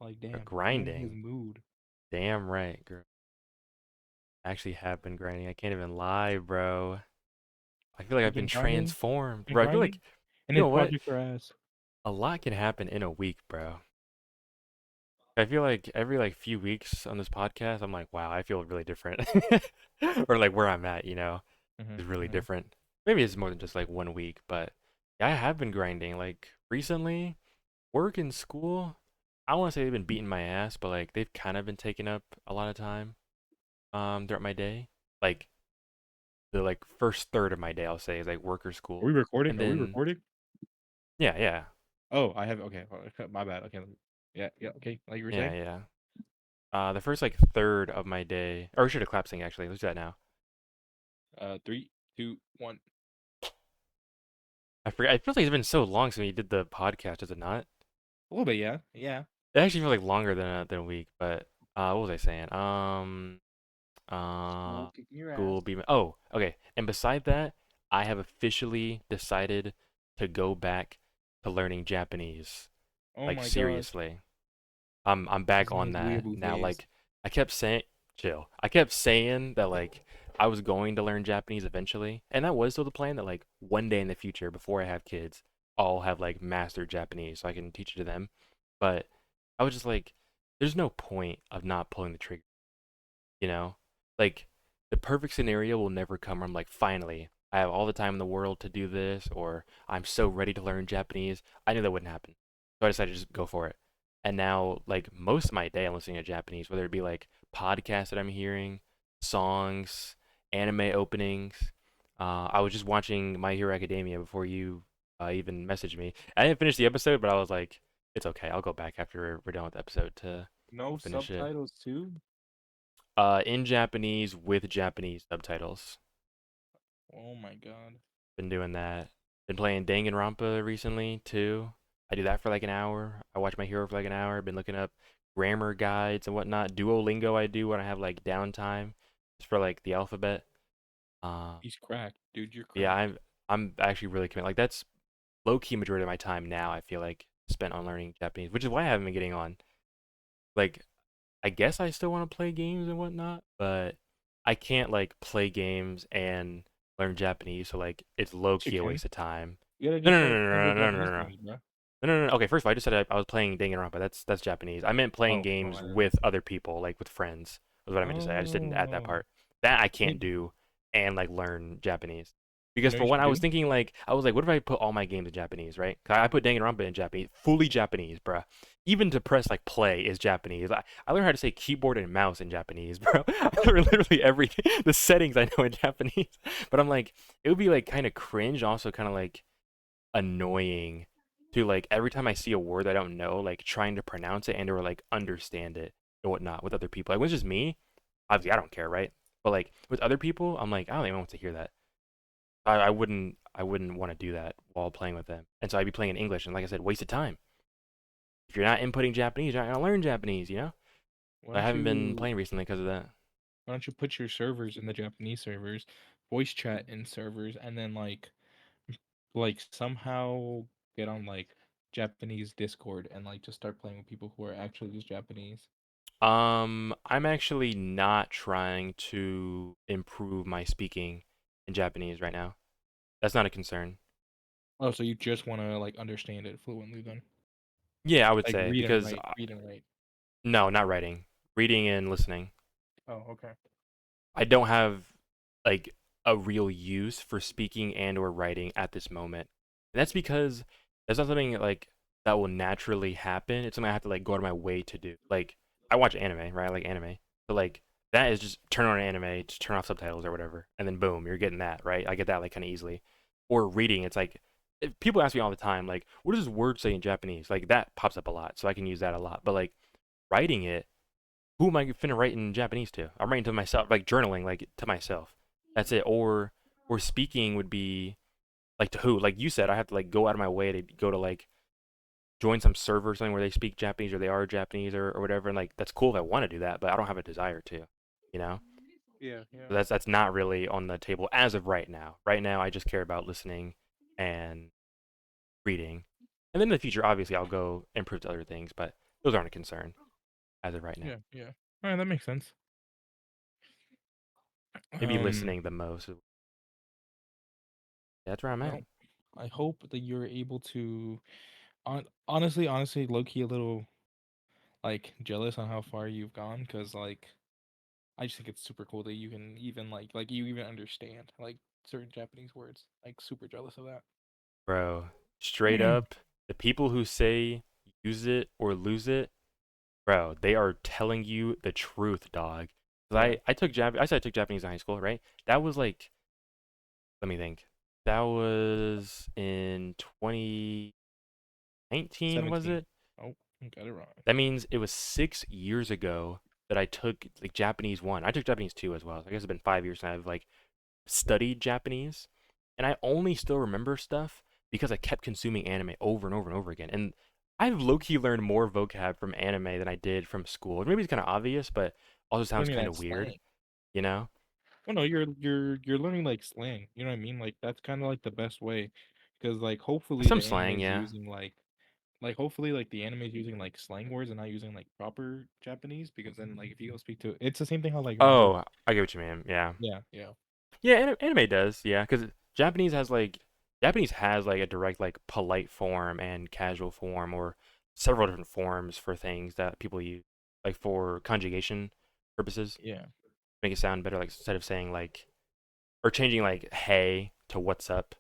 Like, Or damn, I'm in his grinding. mood. Damn right, girl. I actually have been grinding. I can't even lie, bro. I feel like You've I've been been grinding, transformed, been bro. I feel like grinding, and you his know what? projects are ass. A lot can happen in a week, bro. I feel like every like few weeks on this podcast, I'm like, wow, I feel really different, or like where I'm at, is really Mm-hmm. different. Maybe it's more than just like 1 week, but yeah, I have been grinding. Like recently, work and school. I don't want to say they've been beating my ass, but like they've kind of been taking up a lot of time throughout my day. Like the like first third of my day, I'll say, is like work or Are we school, recording? and Are we then recording? yeah, yeah, Oh, I have. Okay, my bad. Okay, yeah, yeah. Okay, like you were yeah, saying. yeah. The first like third of my day, or we should have clapped sync actually. Let's do that now. Three, two, one. I forget. It feels like it's been so long since we did the podcast, does it not? A little bit, yeah, yeah. It actually feels like longer than a week. But what was I saying? School Uh, kicking your ass. school be. Oh, okay. And beside that, I have officially decided to go back to learning Japanese. Oh Like my god, seriously, I'm back he's in on his that weeaboo now. phase. Like I kept saying, chill. I kept saying that like I was going to learn Japanese eventually, and that was still the plan. That like one day in the future, before I have kids, I'll have like mastered Japanese so I can teach it to them. But I was just like, there's no point of not pulling the trigger, you know? Like the perfect scenario will never come where I'm like, finally, I have all the time in the world to do this, or I'm so ready to learn Japanese. I knew that wouldn't happen. So I decided to just go for it. And now, like most of my day, I'm listening to Japanese, whether it be like podcasts that I'm hearing, songs, anime openings. I was just watching My Hero Academia before you even messaged me. I didn't finish the episode, but I was like, it's okay. I'll go back after we're done with the episode to No finish it. subtitles too. In Japanese with Japanese subtitles. Oh my god. Been doing that. Been playing Danganronpa recently too. I do that for like an hour. I watch My Hero for like an hour. Been looking up grammar guides and whatnot. Duolingo I do when I have like downtime, just for like the alphabet. Uh, He's cracked, dude. You're yeah, cracked. I'm actually really committed. Like that's low key majority of my time now. I feel like spent on learning Japanese, which is why I haven't been getting on. Like I guess I still want to play games and whatnot, but I can't like play games and learn Japanese, so like it's low Yes, you key a can. waste of time. You gotta No, just no, start playing no, the no, no, no, no, Japanese no, no, games, bro. no, no, no. Okay, first of all, I just said I was playing Danganronpa. That's Japanese. I meant playing Oh, oh, games with other people, like with friends. Was what I meant to say. I just didn't add that oh. part. That I You can't do and like learn Japanese. you Because know for you one, should I was do? thinking like I was like, what if I put all my games in Japanese, right? 'Cause I put Danganronpa in Japanese, fully Japanese, bruh. Even to press like play is Japanese. I learned how to say keyboard and mouse in Japanese, bro. I learned literally everything. The settings I know in Japanese. But I'm like, it would be like kind of cringe, also kind of like annoying to like every time I see a word I don't know, like trying to pronounce it and or like understand it and whatnot with other people. Like when it's just me, obviously I don't care, right? But like with other people, I'm like, I don't even want to hear that. I wouldn't want to do that while playing with them. And so I'd be playing in English and like I said, waste of time. If you're not inputting Japanese, you're not gonna learn Japanese. Why I don't haven't been you playing recently because of that. why don't you put your servers in the Japanese servers, voice chat in servers, and then like somehow get on like Japanese Discord and like just start playing with people who are actually just Japanese. I'm actually not trying to improve my speaking in Japanese right now. That's not a concern. Oh, so you just want to like understand it fluently then? Yeah, I would Like say because read and write. no, not writing, reading and listening. Oh, okay. I don't have like a real use for speaking and or writing at this moment. And that's because that's not something like that will naturally happen. It's something I have to like go out of my way to do. Like I watch anime, right? I like anime. So like that is just turn on an anime, just turn off subtitles or whatever, and then boom, you're getting that, right? I get that like kind of easily. Or reading, it's like people ask me all the time, like, what does this word say in Japanese? Like that pops up a lot, so I can use that a lot. But like writing it, who am I finna write in Japanese to? I'm writing to myself, like journaling, like to myself. That's it. Or speaking would be like to who? Like you said, I have to like go out of my way to go to like join some server or something where they speak Japanese or they are Japanese or whatever. And like that's cool if I want to do that, but I don't have a desire to, you know. Yeah, yeah. So that's not really on the table as of right now. Right now, I just care about listening and reading, and then in the future, obviously, I'll go improve to other things. But those aren't a concern as of right now. Yeah, yeah. All right, that makes sense. Maybe Um, listening the most. That's where I'm at. well, I hope that you're able to honestly, low key a little like jealous on how far you've gone because like I just think it's super cool that you can even like you even understand like certain Japanese words. Like super jealous of that. Bro, straight up, the people who say use it or lose it, bro, they are telling you the truth, dog. 'Cause Yeah, I said I took Japanese in high school, right? That was like, let me think. That was in 2019, was 17. it? Oh, I got it wrong. That means it was 6 years ago that I took like Japanese one. I took Japanese two as well. So I guess it's been 5 years since I've like studied Japanese, and I only still remember stuff because I kept consuming anime over and over and over again. And I've low key learned more vocab from anime than I did from school. Maybe it's kind of obvious, but also sounds Learning kind that of weird, slang. you know? Well, no, you're learning like slang. You know what I mean? Like that's kind of like the best way, because like hopefully Some the anime slang, is yeah. using like hopefully like the anime is using like slang words and not using like proper Japanese. Because then like if you go speak to it's the same thing how like Marvel. Oh, I get what you mean. Yeah, Yeah, yeah, yeah. Anime does, yeah, because Japanese has like a direct like polite form and casual form, or several different forms for things that people use, like for conjugation purposes, yeah, make it sound better. Like instead of saying like or changing like hey to what's up,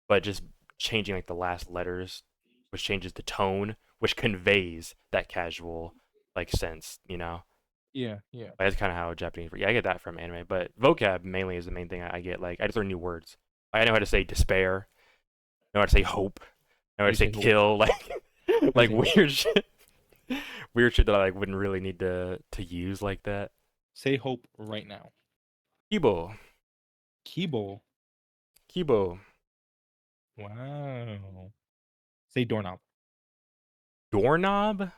but just changing like the last letters, which changes the tone, which conveys that casual like sense, you know. yeah, yeah. Like, that's kind of how Japanese. Yeah, I get that from anime, but vocab mainly is the main thing I get. Like I just learn new words. I know how to say despair, know how to say hope, know how How to you say say hope? kill, like How you like say hope? weird shit, weird shit that I like wouldn't really need to use like that. Say hope right now. Kibo, Kibo. kibo, Wow. Say doorknob. doorknob.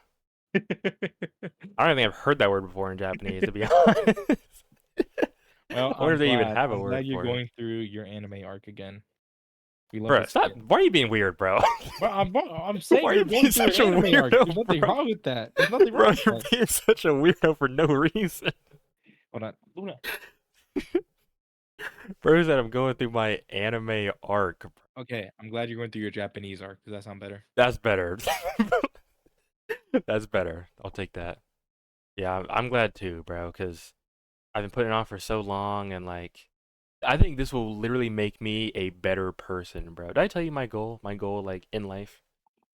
I don't think I've heard that word before in Japanese, to be honest. Well, I wonder if I'm they even glad. have a I'm word glad you're for it. going through your anime arc again. We love Bro, to see stop. it. Why are you being weird, bro? I'm Why saying are you're you going being through your such a anime arc. There's weirdo, nothing bro? wrong with that. There's nothing wrong Bro, with you're that. being such a weirdo for no reason. Hold on. Luna. Bro said I'm going through my anime arc. Okay, I'm glad you're going through your Japanese arc. Does that sound better? That's better. That's better. I'll take that. Yeah, I'm glad too, bro, because I've been putting it on for so long, and like, I think this will literally make me a better person, bro. Did I tell you my goal? My goal, like in life?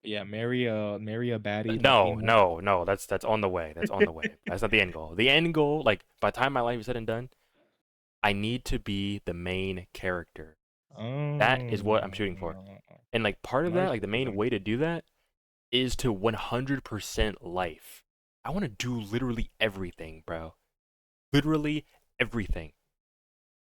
Yeah, marry a baddie No, Latina. no, no. That's on the way. That's on the way. That's not the end goal. The end goal, like by the time my life is said and done, I need to be the main character. That is what I'm Oh, shooting for. And like part of that, like the main narcissism. way to do that is to 100% life. I want to do literally everything, bro. Literally everything.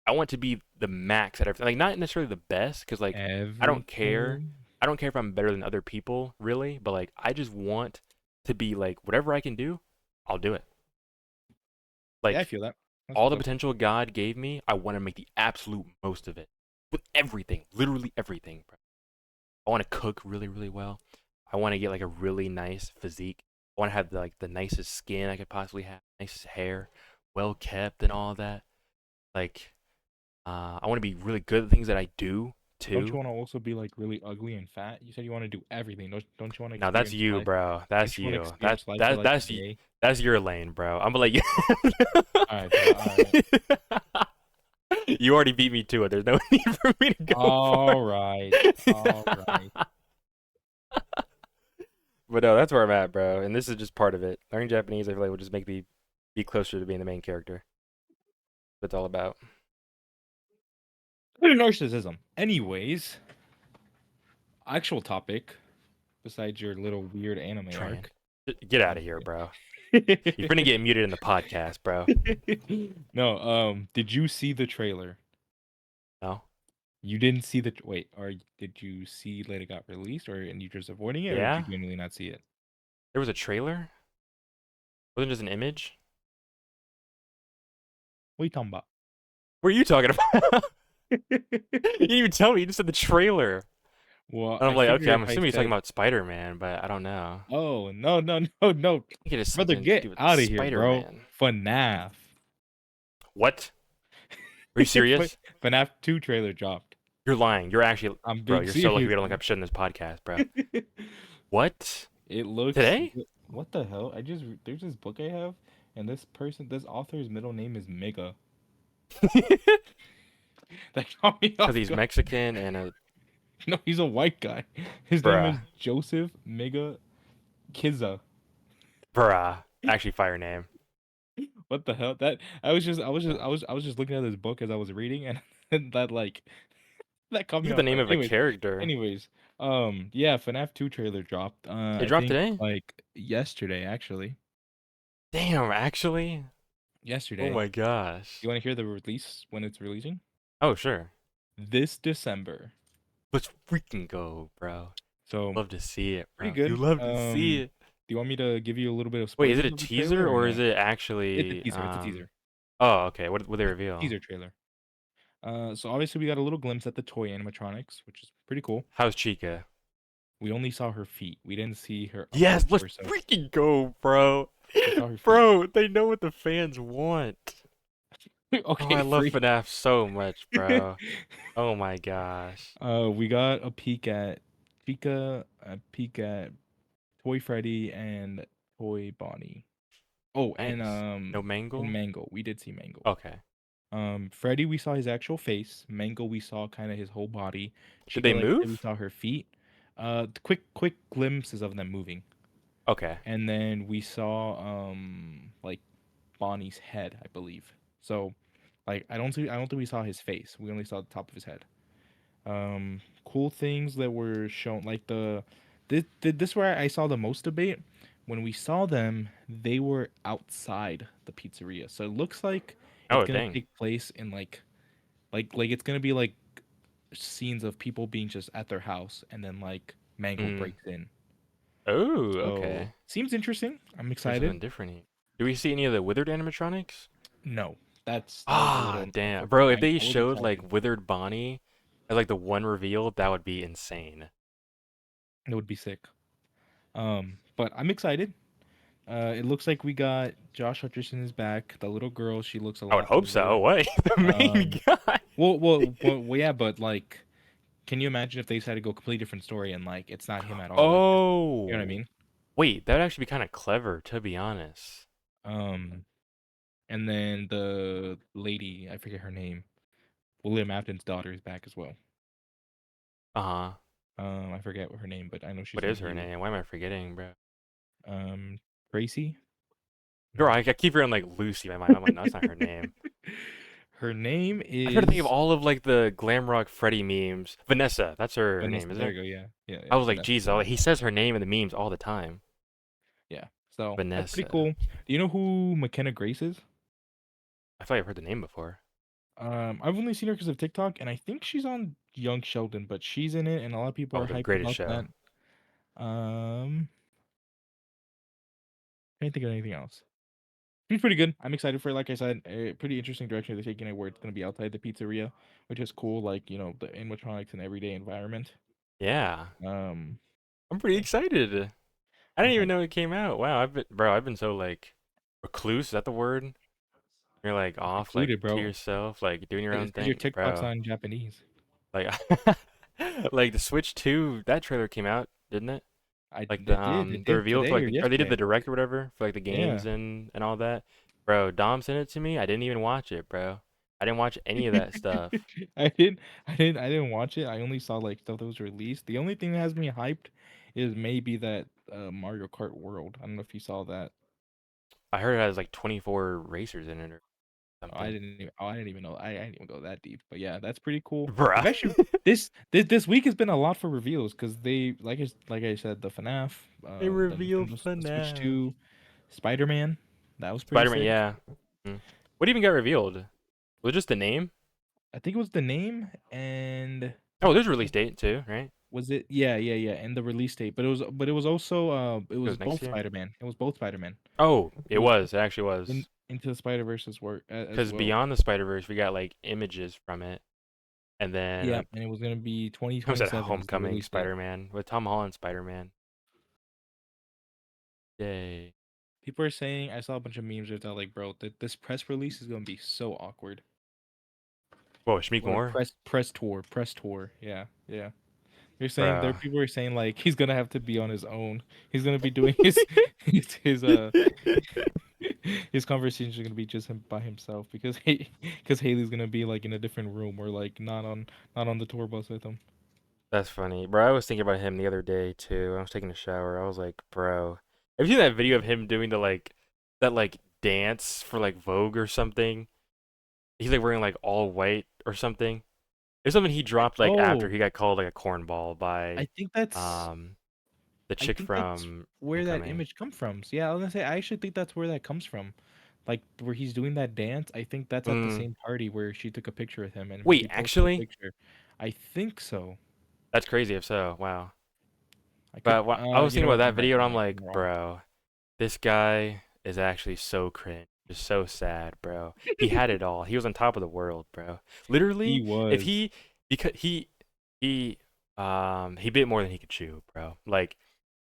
I want to be the max at everything. Like not necessarily the best, because like I don't care. Everything. I don't care if I'm better than other people, really. But like I just want to be like whatever I can do, I'll do it. Yeah, I Like feel that. That's all what's the up. potential God gave me, I want to make the absolute most of it. With everything, literally everything, bro. I want to cook really, really well. I want to get like a really nice physique. I want to have like the nicest skin I could possibly have, nicest hair, well kept, and all that. Like, I want to be really good at things that I do Don't you too. want to also be like really ugly and fat? You said you want to do everything. Don't you want to Now that's experience you, life? bro. Don't That's you want to you. experience life for like a day? That's your lane, bro. I'm gonna let you. All right, bro. All right. You already beat me to it. There's no need for me to go far. All right. All right. But no, that's where I'm at, bro. And this is just part of it. Learning Japanese, I feel like, will just make me be closer to being the main character. That's all about. Narcissism. Anyways, actual topic besides your little weird anime Tran. arc. Get out I'm of here, kidding. bro. You're gonna get muted in the podcast, bro. No, did you see the trailer? No? You didn't see the wait, or did you see that it got released, or and you just avoiding it, or did you Yeah? genuinely not see it? There was a trailer? Wasn't just an image? What are you talking about? What are you talking about? You didn't even tell me. You just said the trailer. Well, And I'm I like, okay, figured I'm if I assuming he's talking said, about Spider-Man, but I don't know. "Oh, no, no, no, no, I think it has brother, something to do get with out of here, bro." Spider-Man. FNAF. What? Are you serious? FNAF 2 trailer dropped. You're lying. You're actually, I'm bro. being You're so lucky serious, we don't look bro. up shit in this podcast, bro. What? It looks. Today? What the hell? There's this book I have, and this author's middle name is Mega. Because That caught me off he's guard. Mexican and a No, he's a white guy. His name is bruh, Joseph Mega Kiza. bruh. Actually, fire name. What the hell? That I was just looking at this book as I was reading, and, and that like that caught You me got the off name guard. of a character. Anyways, yeah, FNAF 2 trailer dropped. It I dropped think today? like yesterday actually. Damn, actually? Oh Yesterday. my gosh. You want to hear the release when it's releasing? Oh, sure. This December. Let's freaking go, bro. So Love to see it, pretty bro. You good. love to see it. Do you want me to give you a little bit of Wait, is it a spoilers of the teaser trailer or or is no? it It's a actually teaser. It's a teaser. Oh, okay. What they reveal? Teaser trailer. So obviously we got a little glimpse at the toy animatronics, which is pretty cool. How's Chica? We only saw her feet. We didn't see her upper Yes, let's torso. freaking go, bro. We saw her feet. Bro, they know what the fans want. Oh, I Okay, love free. FNAF so much, bro. Oh my gosh. We got a peek at Chica, a peek at Toy Freddy and Toy Bonnie. Oh, Nice. No and Mangle? Mango. We did see Mango. Okay. Freddy, we saw his actual face. Mango, we saw kind of his whole body. Did Chica, they like I said, we move? saw her feet. Quick glimpses of them moving, Okay. and then we saw like Bonnie's head, I believe. So, like, I don't think we saw his face. We only saw the top of his head. Cool things that were shown, like this where I saw the most debate. When we saw them, they were outside the pizzeria, so it looks like it's Oh, gonna dang. take place in like it's gonna be like scenes of people being just at their house, and then like Mango Mm. breaks in. Oh, So okay. seems interesting. I'm There's excited. something different here. Do we see any of the withered animatronics? No, that was a Ah, little damn. unfortunate. Bro, if they I was showed excited. like withered Bonnie as like the one reveal, that would be insane. It would be sick. But I'm excited. It looks like we got Josh Hutcherson is back. The little girl, she looks a I would lot hope so. older. What? The main Um, guy. yeah, but like, can you imagine if they decided to go a completely different story and like it's not him at all? Like, you know what I Oh. mean? Wait, that would actually be kind of clever, to be honest. Um, and then the lady, I forget her name, William Afton's daughter is back as well. Uh-huh. I forget what her name, but I know she's What gonna is her be name? Why am I forgetting, bro? um Tracy. Girl, No, I keep hearing like Lucy in my mind. I'm like, no, that's not her name. her name I try to think of is all of like the glam rock Freddy memes. Vanessa, that's her Vanessa. name, isn't There it? you go. Yeah, yeah, I yeah. was like, Vanessa. geez, he says her name in the memes all the time. Yeah. So that's pretty Vanessa. cool. Do you know who McKenna Grace is? I feel like I've heard the name before. I've only seen her because of TikTok, and I think she's on Young Sheldon, but she's in it, and a lot of people Oh, are the hyped greatest about that. show. Can't think of anything else. She's pretty good. I'm excited for it. Like I said, a pretty interesting direction they're taking it, where it's gonna be outside the pizzeria, which is cool. Like the animatronics and everyday environment. Yeah. Um, I'm pretty so excited. I I'm didn't even hyped. know it came out. Wow, I've been so like recluse, is that the word? You're like off, like Secluded, to bro. yourself, like doing your It's own because your thing, TikTok's bro. on Japanese. Like, like the Switch 2, that trailer came out, didn't it? Like It did. It the did reveal for today like or or they did the yesterday. direct or whatever for like the Yeah. games and all that. Bro, Dom sent it to me. I didn't even watch it, bro. I didn't watch any of that stuff. I didn't watch it. I only saw like stuff that was released. The only thing that has me hyped is maybe that Mario Kart World. I don't know if you saw that. I heard it has like 24 racers in it or something. I didn't even know. I didn't even go that deep. But yeah, that's pretty cool. Bruh. I've actually this week has been a lot for reveals because they like I said the FNAF, They the reveal Nintendo Switch FNAF. 2, Spider-Man. That was pretty Spider-Man, sick. yeah. Mm. What even got revealed? Was it just the name? I think it was the name and Oh, there's a release date too, right? was it? Yeah, yeah, yeah, and the release date. But it was also it It was was next both year. Spider-Man. It was both Spider-Man. Oh, It it was was. It actually in was. Into the Spider-Verse's work as Because well. Beyond the Spider-Verse, we got like images from it. and then Yeah, and it was gonna be it was at 2027 is the Homecoming release date. Spider-Man with Tom Holland Spider-Man. Yay! People are saying I saw a bunch of memes with that like, bro, this press release is gonna be so awkward. Whoa, Shmeek Or Moore, press tour. Yeah, yeah. They're saying bro. there people are saying like he's gonna have to be on his own. He's gonna be doing his his conversations are gonna be just him by himself because because Haley's gonna be like in a different room or like not on the tour bus with him. That's funny, bro. I was thinking about him the other day too. I was taking a shower. I was like, bro, have you seen that video of him doing the like that like dance for like Vogue or something? He's like wearing like all white or something. There's something he dropped like after Oh, he got called like a cornball by I think that's um the I chick think that's from where that Homecoming. image comes from. So, yeah, I was gonna say I actually think that's where that comes from. Like where he's doing that dance, I think that's at the Mm, same party where she took a picture with him and wait, he posted a actually, picture. I think so. that's crazy if so. Wow. I could, But I was you know thinking about what? that You're right. video and You're I'm right. like, I'm wrong. bro, this guy is actually so cringe. Just so sad, bro. He had it all. He was on top of the world, bro. He Literally, if was he because he he bit more than he could chew, bro. Like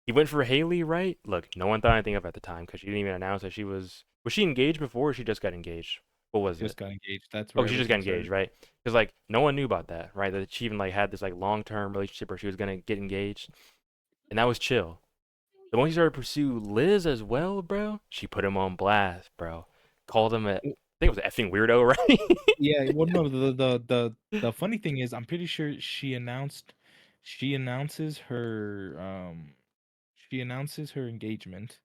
he went for Haley, right? Look, no one thought anything of it at the time because she didn't even announce that she was she engaged before or she just got engaged? What was it? just got engaged. That's Oh, where she just got everything started. engaged, right? Because like no one knew about that, right? That she even like had this like long-term relationship where she was gonna get engaged, and that was chill. The moment he started to pursue Liz as well, bro, she put him on blast, bro. Called him a, I W- think it was an effing weirdo, right? Yeah, well, no, the funny thing is, I'm pretty sure she announces her she announces her engagement,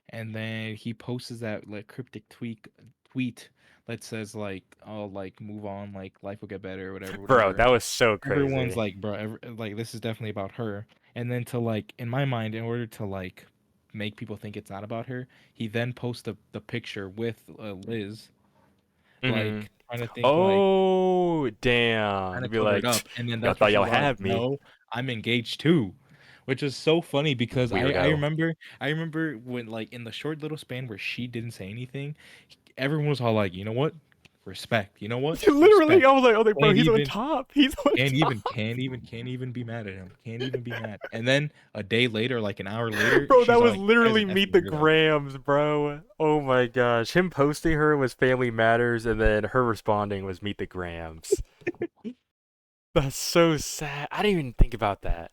and then he posts that like cryptic tweet that says like, "Oh, like move on, like life will get better, or whatever, Bro, whatever." that was so Everyone's crazy. like, "Bro, like this is definitely about her." And then to like, in my mind, in order to like make people think it's not about her, he then posts the picture with Liz, Hmm. like trying to think like Oh, trying damn. to You'd be cover it like, up, and then y'all that's where thought y'all she's like, had me. "No, I'm engaged too," which is so funny because Weirdo. I remember when like in the short little span where she didn't say anything, everyone was all like, "You know what? Respect. You know what? Literally, Respect." I was like, bro, Can't he's on even top. He's on top. can't even be mad at him. Can't even be mad. And then a day later, like an hour later, Bro, that she's was like, "You guys literally are Meet effing the weirdo." Grams, bro. Oh my gosh. Him posting her was Family Matters, and then her responding was Meet the Grams. That's so sad. I didn't even think about that.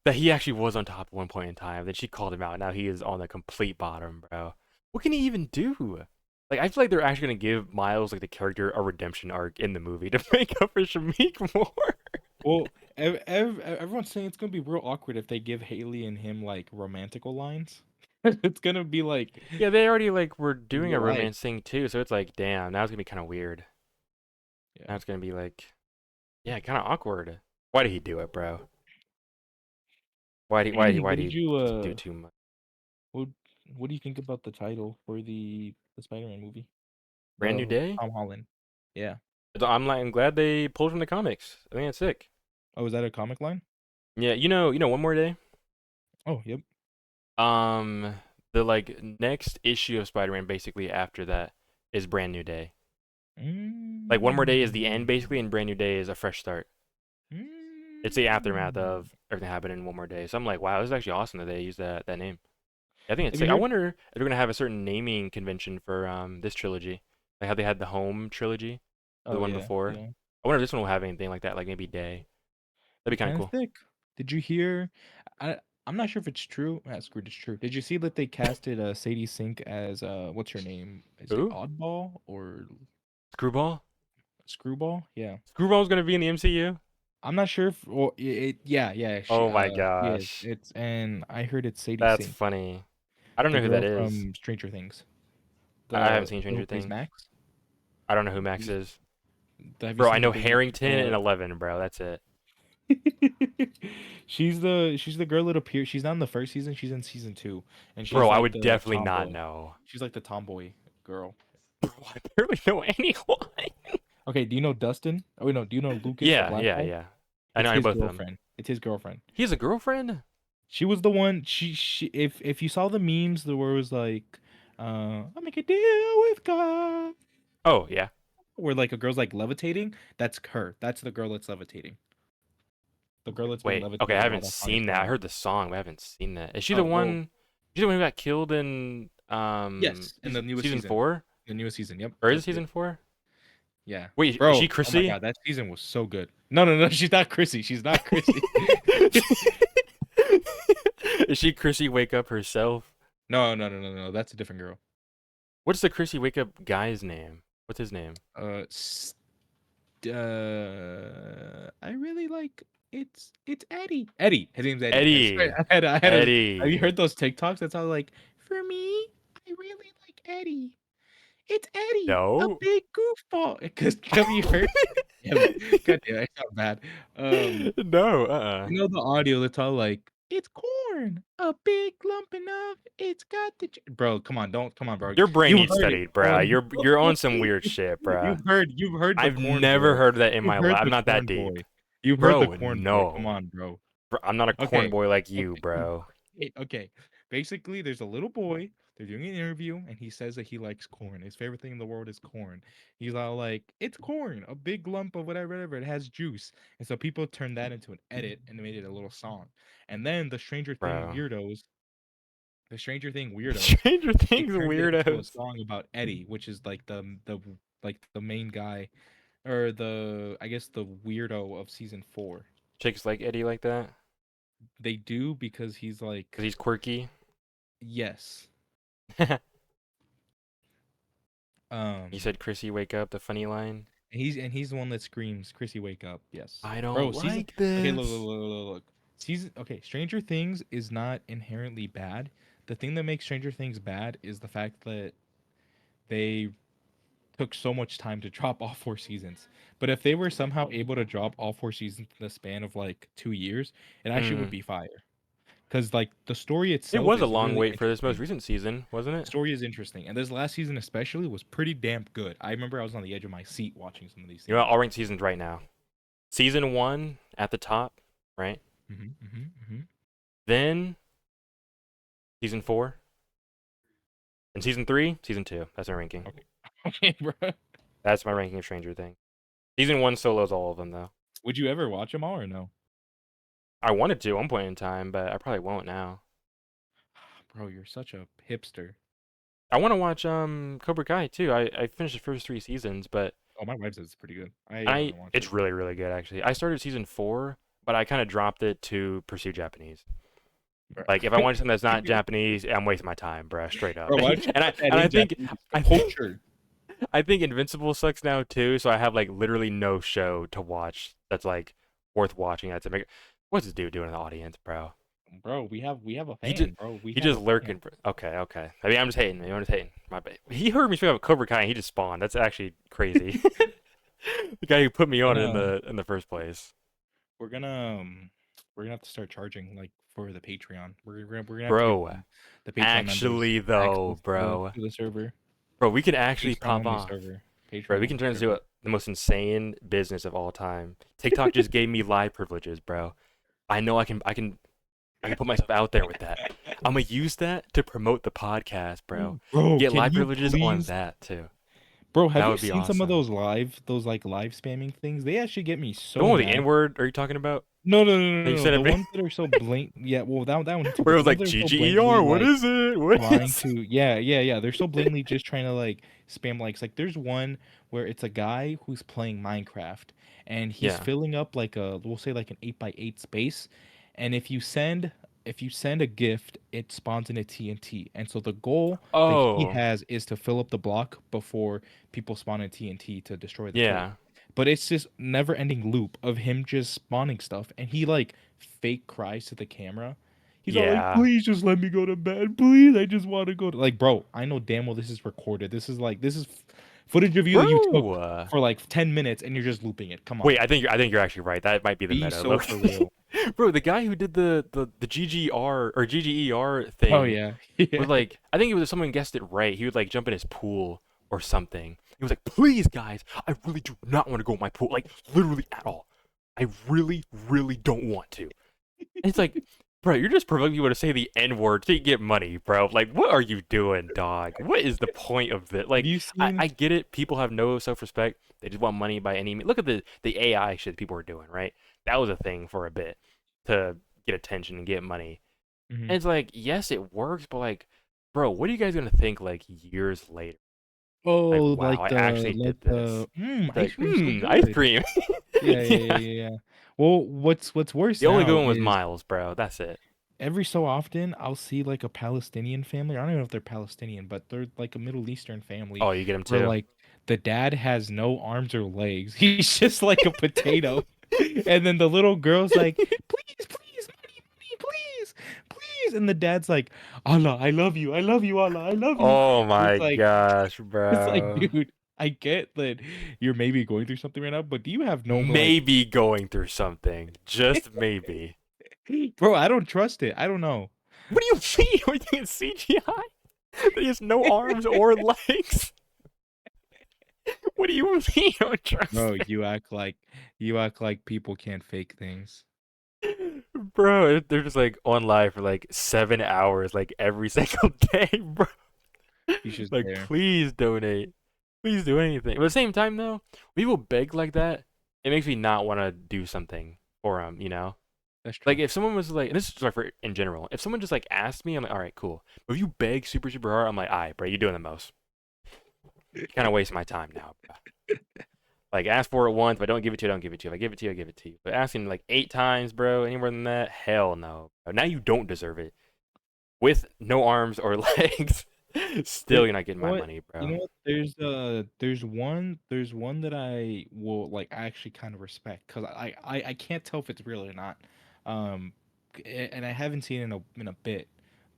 That he actually was on top at one point in time. Then she called him out. Now he is on the complete bottom, bro. What can he even do? Like, I feel like they're actually gonna give Miles like the character a redemption arc in the movie to make up for Shamik more. Well, everyone's saying it's gonna be real awkward if they give Haley and him like romantical lines. It's gonna be like Yeah, they already like were in doing a real life. romance thing too, so it's like, damn, now it's gonna be kind of weird. Now Yeah. it's gonna be like, yeah, kind of awkward. Why did he do it, bro? Why What did did he you do too much? what what do you think about the title for the Spider-Man movie? Brand New The Day? Tom Holland. Yeah. I'm glad they pulled from the comics. I think that's sick. Oh, is that a comic line? Yeah, One More Day. Oh, yep. Um, the like next issue of Spider-Man basically after that is Brand New Day. Like One More Day is the end Mm. basically, and Brand New Day is a fresh start. It's the aftermath Mm. of everything happening in One More Day. So I'm like, wow, this is actually awesome that they use that name. I think it's Have you sick. I heard? wonder if they're gonna have a certain naming convention for this trilogy, like how they had the Home trilogy, or the Oh one yeah, before. yeah. I wonder if this one will have anything like that, like maybe Day. That'd Be be kind of kind of cool. thick. Did you hear? I I'm not sure if it's true. That's good. It's true. Did you see that they casted Sadie Sink as what's her name? Is it Ooh, Oddball or Screwball. Screwball? Yeah. Screwball's gonna be in the MCU. I'm not sure if well, yeah, yeah, Oh my she is. gosh, It's and I heard it's Sadie that's Sink, funny. I don't the know who that girl is. from Stranger Things. I haven't seen The girl who Stranger plays Things. Max. I don't know who Max She's, is. have you Bro, I seen the know video with Harrington and Eleven, bro. That's it. she's the girl that appears. She's not in the first season. She's in season 2, and Bro, she's I like would the definitely not tomboy. know. She's like the tomboy girl. Bro, I barely know anyone. Okay, do you know Dustin? Oh wait, no. Do you know Lucas, the Yeah, black yeah, guy? yeah. I It's know his both of them. girlfriend. It's his girlfriend. He has a girlfriend? She was the one. She if you saw the memes, the word was like, "I make a deal with God." Oh, yeah. where like a girl's like levitating. That's her. That's the girl that's levitating. The girl that's being Wait, okay, I levitated while haven't that song is seen that. I playing. heard the song, but I haven't seen that. Is she the Oh well, one? Is she the one who got killed in yes, in the newest season season. 4? The newest season. Yep, Or is it that's it. season 4? Yeah, Wait, is she bro. Oh my Chrissy? god, that season was so good. No, no, no. She's not Chrissy. She's not Chrissy. Is she Chrissy Wake Up herself? No, no, no, no, no. That's a different girl. What's the Chrissy Wake Up guy's name? What's his name? Uh, I really like it's Eddie. Eddie. His name's Eddie. I swear, Eddie. I had a. Have you Eddie. heard those TikToks? That's all like for me. I really like Eddie. It's Eddie, a No. big goofball. Because have you heard? Yeah, God damn, I sound bad. No. Uh-uh. You know the audio that's all like it's corn, a big lump enough. It's got the bro. Come on, bro. Your brain You needs heard it. studied, bruh. You're on some weird shit, bruh. You've heard the I've corn never boy. heard that in You've my life. heard I'm the not that corn deep. boy. You've heard the Bro, corn boy. Come no. on, bro. Bro, I'm not a corn Okay. boy like you, Okay. bro. Okay. Basically, there's a little boy. They're doing an interview, and he says that he likes corn. His favorite thing in the world is corn. He's all like, "It's corn, a big lump of whatever, whatever. It has juice." And so people turned that into an edit and made it a little song. And then Bro. The Stranger Thing weirdos, Stranger they Things turned it into a weirdos. song about Eddie, which is like the main guy or the I guess the weirdo of season 4. Chicks like Eddie like that? They do because he's like, Because he's quirky? yes. You Um said Chrissy Wake Up, the funny line? he's the one that screams, "Chrissy, wake up." Yes. I Bro, don't season like okay, look, look, this. look, look, look. Season okay, Stranger Things is not inherently bad. The thing that makes Stranger Things bad is the fact that they took so much time to drop all 4 seasons. But if they were somehow able to drop all 4 seasons in the span of like 2 years, it actually would Mm. be fire. Because like the story It itself was a is long really wait for this most interesting. recent season, wasn't it? Story is interesting, and this last season especially was pretty damn good. I remember I was on the edge of my seat watching some of these You know what? things. I'll rank seasons right now. Season 1 at the top, right? Mm-hmm. Then season 4. And season 3, season 2. That's my ranking. Okay, okay, bro. That's my ranking of Stranger Things. Season 1 solos all of them, though. Would you ever watch them all or no? I wanted to at one point in time, but I probably won't now. Bro, you're such a hipster. I want to watch Cobra Kai too. I finished the first 3 seasons, but Oh, my wife says it's pretty good. I I haven't watched it it's yet. really really good actually. I started season 4, but I kind of dropped it to pursue Japanese. Bro, Like if I watch something that's not Japanese, I'm wasting my time, bruh, straight up. bro, why don't you and put I that and in I think Japanese? The I think culture. I think Invincible sucks now too, so I have like literally no show to watch that's like worth watching. That's what's this dude doing in the audience, bro? Bro, we have a He just fan, bro. We he have just a fan. lurking. Okay, okay. I mean, I'm just hating. I'm just hating. My bad. He heard me speak about Cobra Kai and he just spawned. That's actually crazy. The guy who put me on it Gonna in the first place. we're gonna we're gonna have to start charging like for the Patreon. We're gonna have to give Bro, the Patreon members actually access though, bro. to the server. Bro, we can actually Patreon pop only off. server. Bro, Patreon we can only turn this into server. the most insane business of all time. TikTok just gave me live privileges, bro. I know I can put myself out there with that. I'm gonna use that to promote the podcast, bro. Bro, Get can live you privileges on please that too. Bro, have That you would be seen some of awesome. those like live spamming things? They actually get me The so one with the mad. N word are you talking about? No, no, no, That no, you no. said The at me? ones that are so blatant. Yeah, well, that one too. Where But it the was ones like that are so blatantly GGER, what like is it? What trying is to, yeah, yeah, yeah. They're so blatantly just trying to like spam likes. Like, there's one where it's a guy who's playing Minecraft and he's Yeah. filling up like we'll say like an 8x8 space, and if you send a gift, it spawns in a TNT. And so the goal that he Oh, has is to fill up the block before people spawn in TNT to destroy the plate. yeah. But it's this never ending loop of him just spawning stuff, and he like fake cries to the camera. He's all like, Yeah. "Please just let me go to bed, please. I just want to go to like, bro. I know damn well this is recorded. This is footage of you that you took Bro. for like 10 minutes, and you're just looping it. Come on, Wait, I think you're actually right. That might be the be meta. so Look. for real." Bro, the guy who did the GGR or GGER Oh thing yeah, yeah. would like I think it was someone guessed it right. He would like jump in his pool or something. He was like, "Please, guys, I really do not want to go in my pool. Like literally at all. I really, really don't want to." And it's like, Bro, you're just provoking people to say the N word to get money, bro. Like, what are you doing, dog? What is the point of this? Have Like, you I seen? get it. People have no self-respect. They just want money by any means. Look at the AI shit people are doing, right? That was a thing for a bit to get attention and get money. Mhm. And it's like, yes, it works, but like, bro, what are you guys gonna think like years later? Like, Oh, wow, I actually did this. ice Like, cream's so ice good. cream. Yeah, yeah, yeah, Yeah. yeah, yeah. Well, what's worse The only good now one was is Miles, bro. That's it. every so often I'll see like a Palestinian family. I don't even know if they're Palestinian, but they're like a Middle Eastern family Oh, you get him where too? like the dad has no arms or legs. He's just like a potato. And then the little girl's like, please, please, money, money, please, please. And the dad's like, Allah, I love you, Allah, I love you. Oh And my gosh, it's like, bro. dude, I get that you're maybe going through something right now, but do you have no like, Maybe going through something. Just maybe. bro? I don't trust it. I don't know. What do you mean? Are you thinking CGI? That he has no arms or legs? What do you mean you don't trust Bro, you act like people can't fake things. it? Bro, they're just like on live for like 7 hours, like every single day, bro. He's just Like, there. please donate. Please do anything. But at the same time, though, when people beg like that, it makes me not want to do something for them, you know? That's Like, true. if someone was like, and this is like for in general, if someone just like asked me, I'm like, all right, cool. But if you beg super, super hard, I'm like, all right, bro, you're doing the most. You kind of waste my time now, bro. Like, ask for it once, but don't give it to you, I don't give it to you. If I give it to you, I give it to you. But asking like 8 times, bro, any more than that, hell no. Now you don't deserve it. With no arms or legs, still You you're not getting know my what? money, You bro. know what? There's one that I will like actually kind of respect because I can't tell if it's real or not. Um, and I haven't seen it in a bit,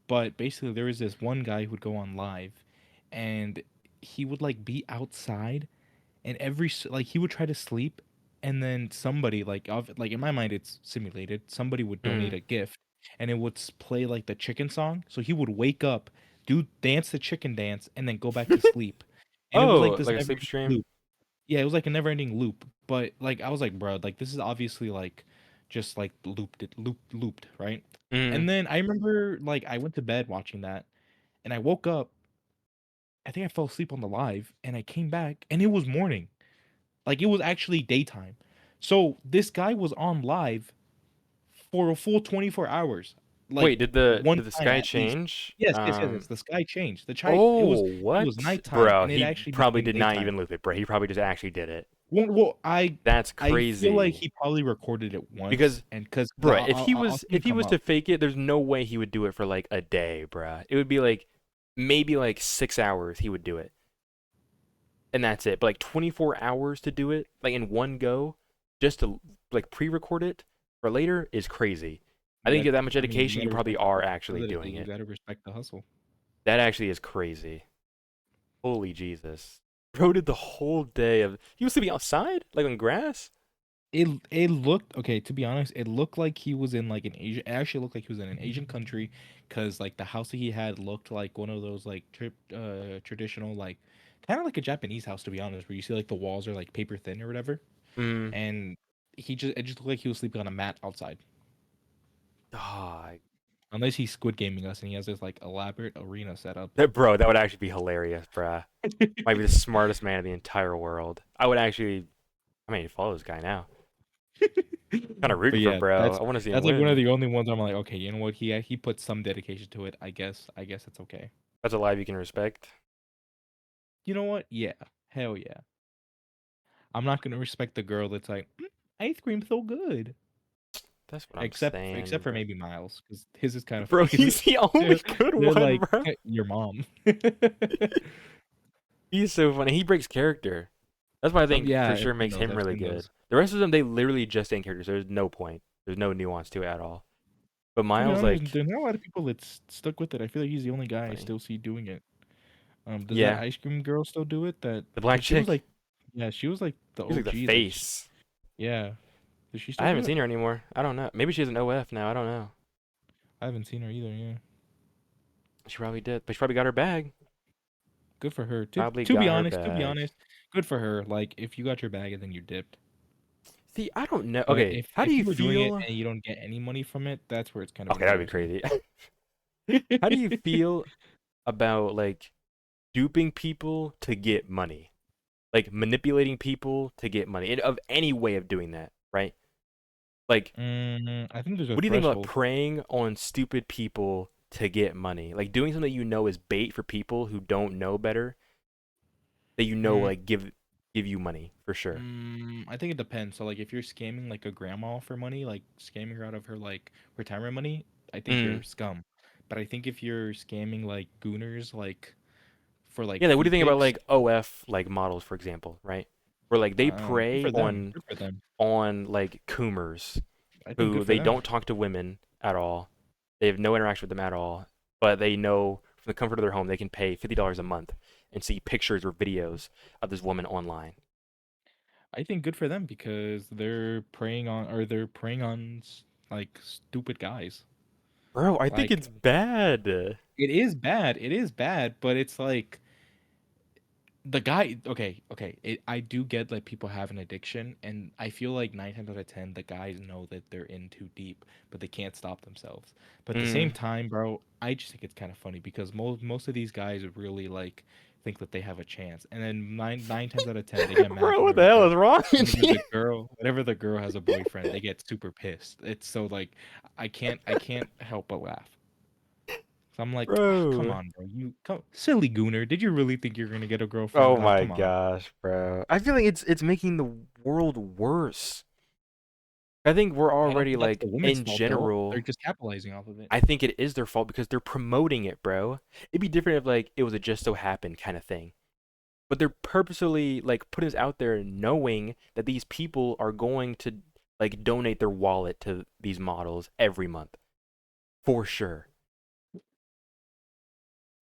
but basically there was this one guy who would go on live, and he would like be outside and like he would try to sleep and then somebody like in my mind it's simulated somebody would donate Mm. a gift and it would play like the chicken song so he would wake up do dance the chicken dance and then go back to sleep and it was like Oh, this like a never sleep ending stream? loop. Yeah, it was like a never ending loop, but like I was like, bro, like this is obviously like just like looped, right? Mm. And then I remember like I went to bed watching that and I woke up. I think I fell asleep on the live and I came back and it was morning. Like it was actually daytime. So this guy was on live for a full 24 hours. Like Wait, did the one did the time sky at least. change? Yes, yes, yes, yes. The sky changed. The chai Oh, it was what? nighttime Bro, and it he actually probably became did not daytime. even loop it, bro. He probably just actually did it. Well, That's I feel like crazy. he probably recorded it once Because, and because bro, I'll see if it he come was up. to fake it, there's no way he would do it for like a day, bro. It would be like maybe like 6 hours he would do it, and that's it. But like 24 hours to do it, like in one go, just to like pre-record it for later is crazy. I think That you have that much I mean, you dedication, you gotta probably respect the are actually responsibility. doing You it. gotta respect the hustle. That actually is crazy. Holy Jesus. Bro did the whole day of. He was sleeping outside? Like on grass? It looked okay, to be honest, it looked like he was in like an Asian it actually looked like he was in an Asian country because like the house that he had looked like one of those like traditional like kind of like a Japanese house to be honest, where you see like the walls are like paper thin or whatever. Mm. And it just looked like he was sleeping on a mat outside. Dog. Unless he's squid gaming us and he has this like elaborate arena set up. That, bro, that would actually be hilarious, bruh. Might be the smartest man in the entire world. I would actually. I mean, follow this guy now. Kind of But rooting for yeah, bro. I want to see him that's like one of win. the only ones I'm like, okay, you know what? He put some dedication to it. I guess it's okay. That's a live you can respect. You know what? Yeah. Hell yeah. I'm not gonna respect the girl that's like, ice cream's so good. That's what I'm saying, Except for bro. maybe Miles, because his is kind of Bro, funny. he's the only They're, good they're one, like bro. your mom. He's so funny. He breaks character. That's what I think Yeah, for I've sure seen makes those. him I've really seen good. those. The rest of them, they literally just stay in characters. There's no point. There's no nuance to it at all. But To be Miles, honest, like, there's not a lot of people that stuck with it. I feel like he's the only guy I funny. still see doing it. Does that Yeah, ice cream girl still do it? That the black because she was chick. like, yeah, she was like the He's like the OG. face. Yeah. Does she I still do haven't it? seen her anymore. I don't know. Maybe she's an OF now. I don't know. I haven't seen her either. Yeah. She probably did. But she probably got her bag. Good for her. Probably To be got her honest, bag. good for her. Like if you got your bag and then you dipped. See, I don't know. But Okay, if how do if you you were doing it feel? and you don't get any money from it, that's where it's kind of Okay, that'd be embarrassing. crazy. How do you feel about like duping people to get money? Like manipulating people to get money, and of any way of doing that, right? Like, I think there's a what do you think about threshold. preying on stupid people to get money? Like doing something you know is bait for people who don't know better, that you know Mm, like give you money for sure. I think it depends. So like if you're scamming like a grandma for money, like scamming her out of her like retirement money, I think Mm. you're scum. But I think if you're scamming like gooners like for like Yeah, like what do you feet think about pics, like OF like models, for example, right? Where like they good prey for them. Good for them. on like coomers I think good who for they them. don't talk to women at all. They have no interaction with them at all, but they know from the comfort of their home they can pay $50 a month and see pictures or videos of this woman online. I think good for them because they're preying on like stupid guys. Bro, I think Like it's bad. it is bad. It is bad, but it's like the guy. Okay. I do get that people have an addiction, and I feel like 9 times out of 10, the guys know that they're in too deep, but they can't stop themselves. But at the same Mm. time, bro, I just think it's kind of funny because most of these guys really like think that they have a chance, and then nine times out of 10, they get mad Bro, what the hell is wrong with you? whenever the girl has a boyfriend, they get super pissed. It's so like I can't help but laugh. So I'm like, "Ah, come Bro. on, bro. Silly gooner. Did you really think you're gonna get a girlfriend? Oh Like, my come on." gosh, bro. I feel like it's making the world worse. I think we're I don't already think that's the like woman's in fault though. They're general. just capitalizing off of it. I think it is their fault because they're promoting it, bro. It'd be different if like it was a just so happened kind of thing. But they're purposely like putting this out there knowing that these people are going to like donate their wallet to these models every month for sure.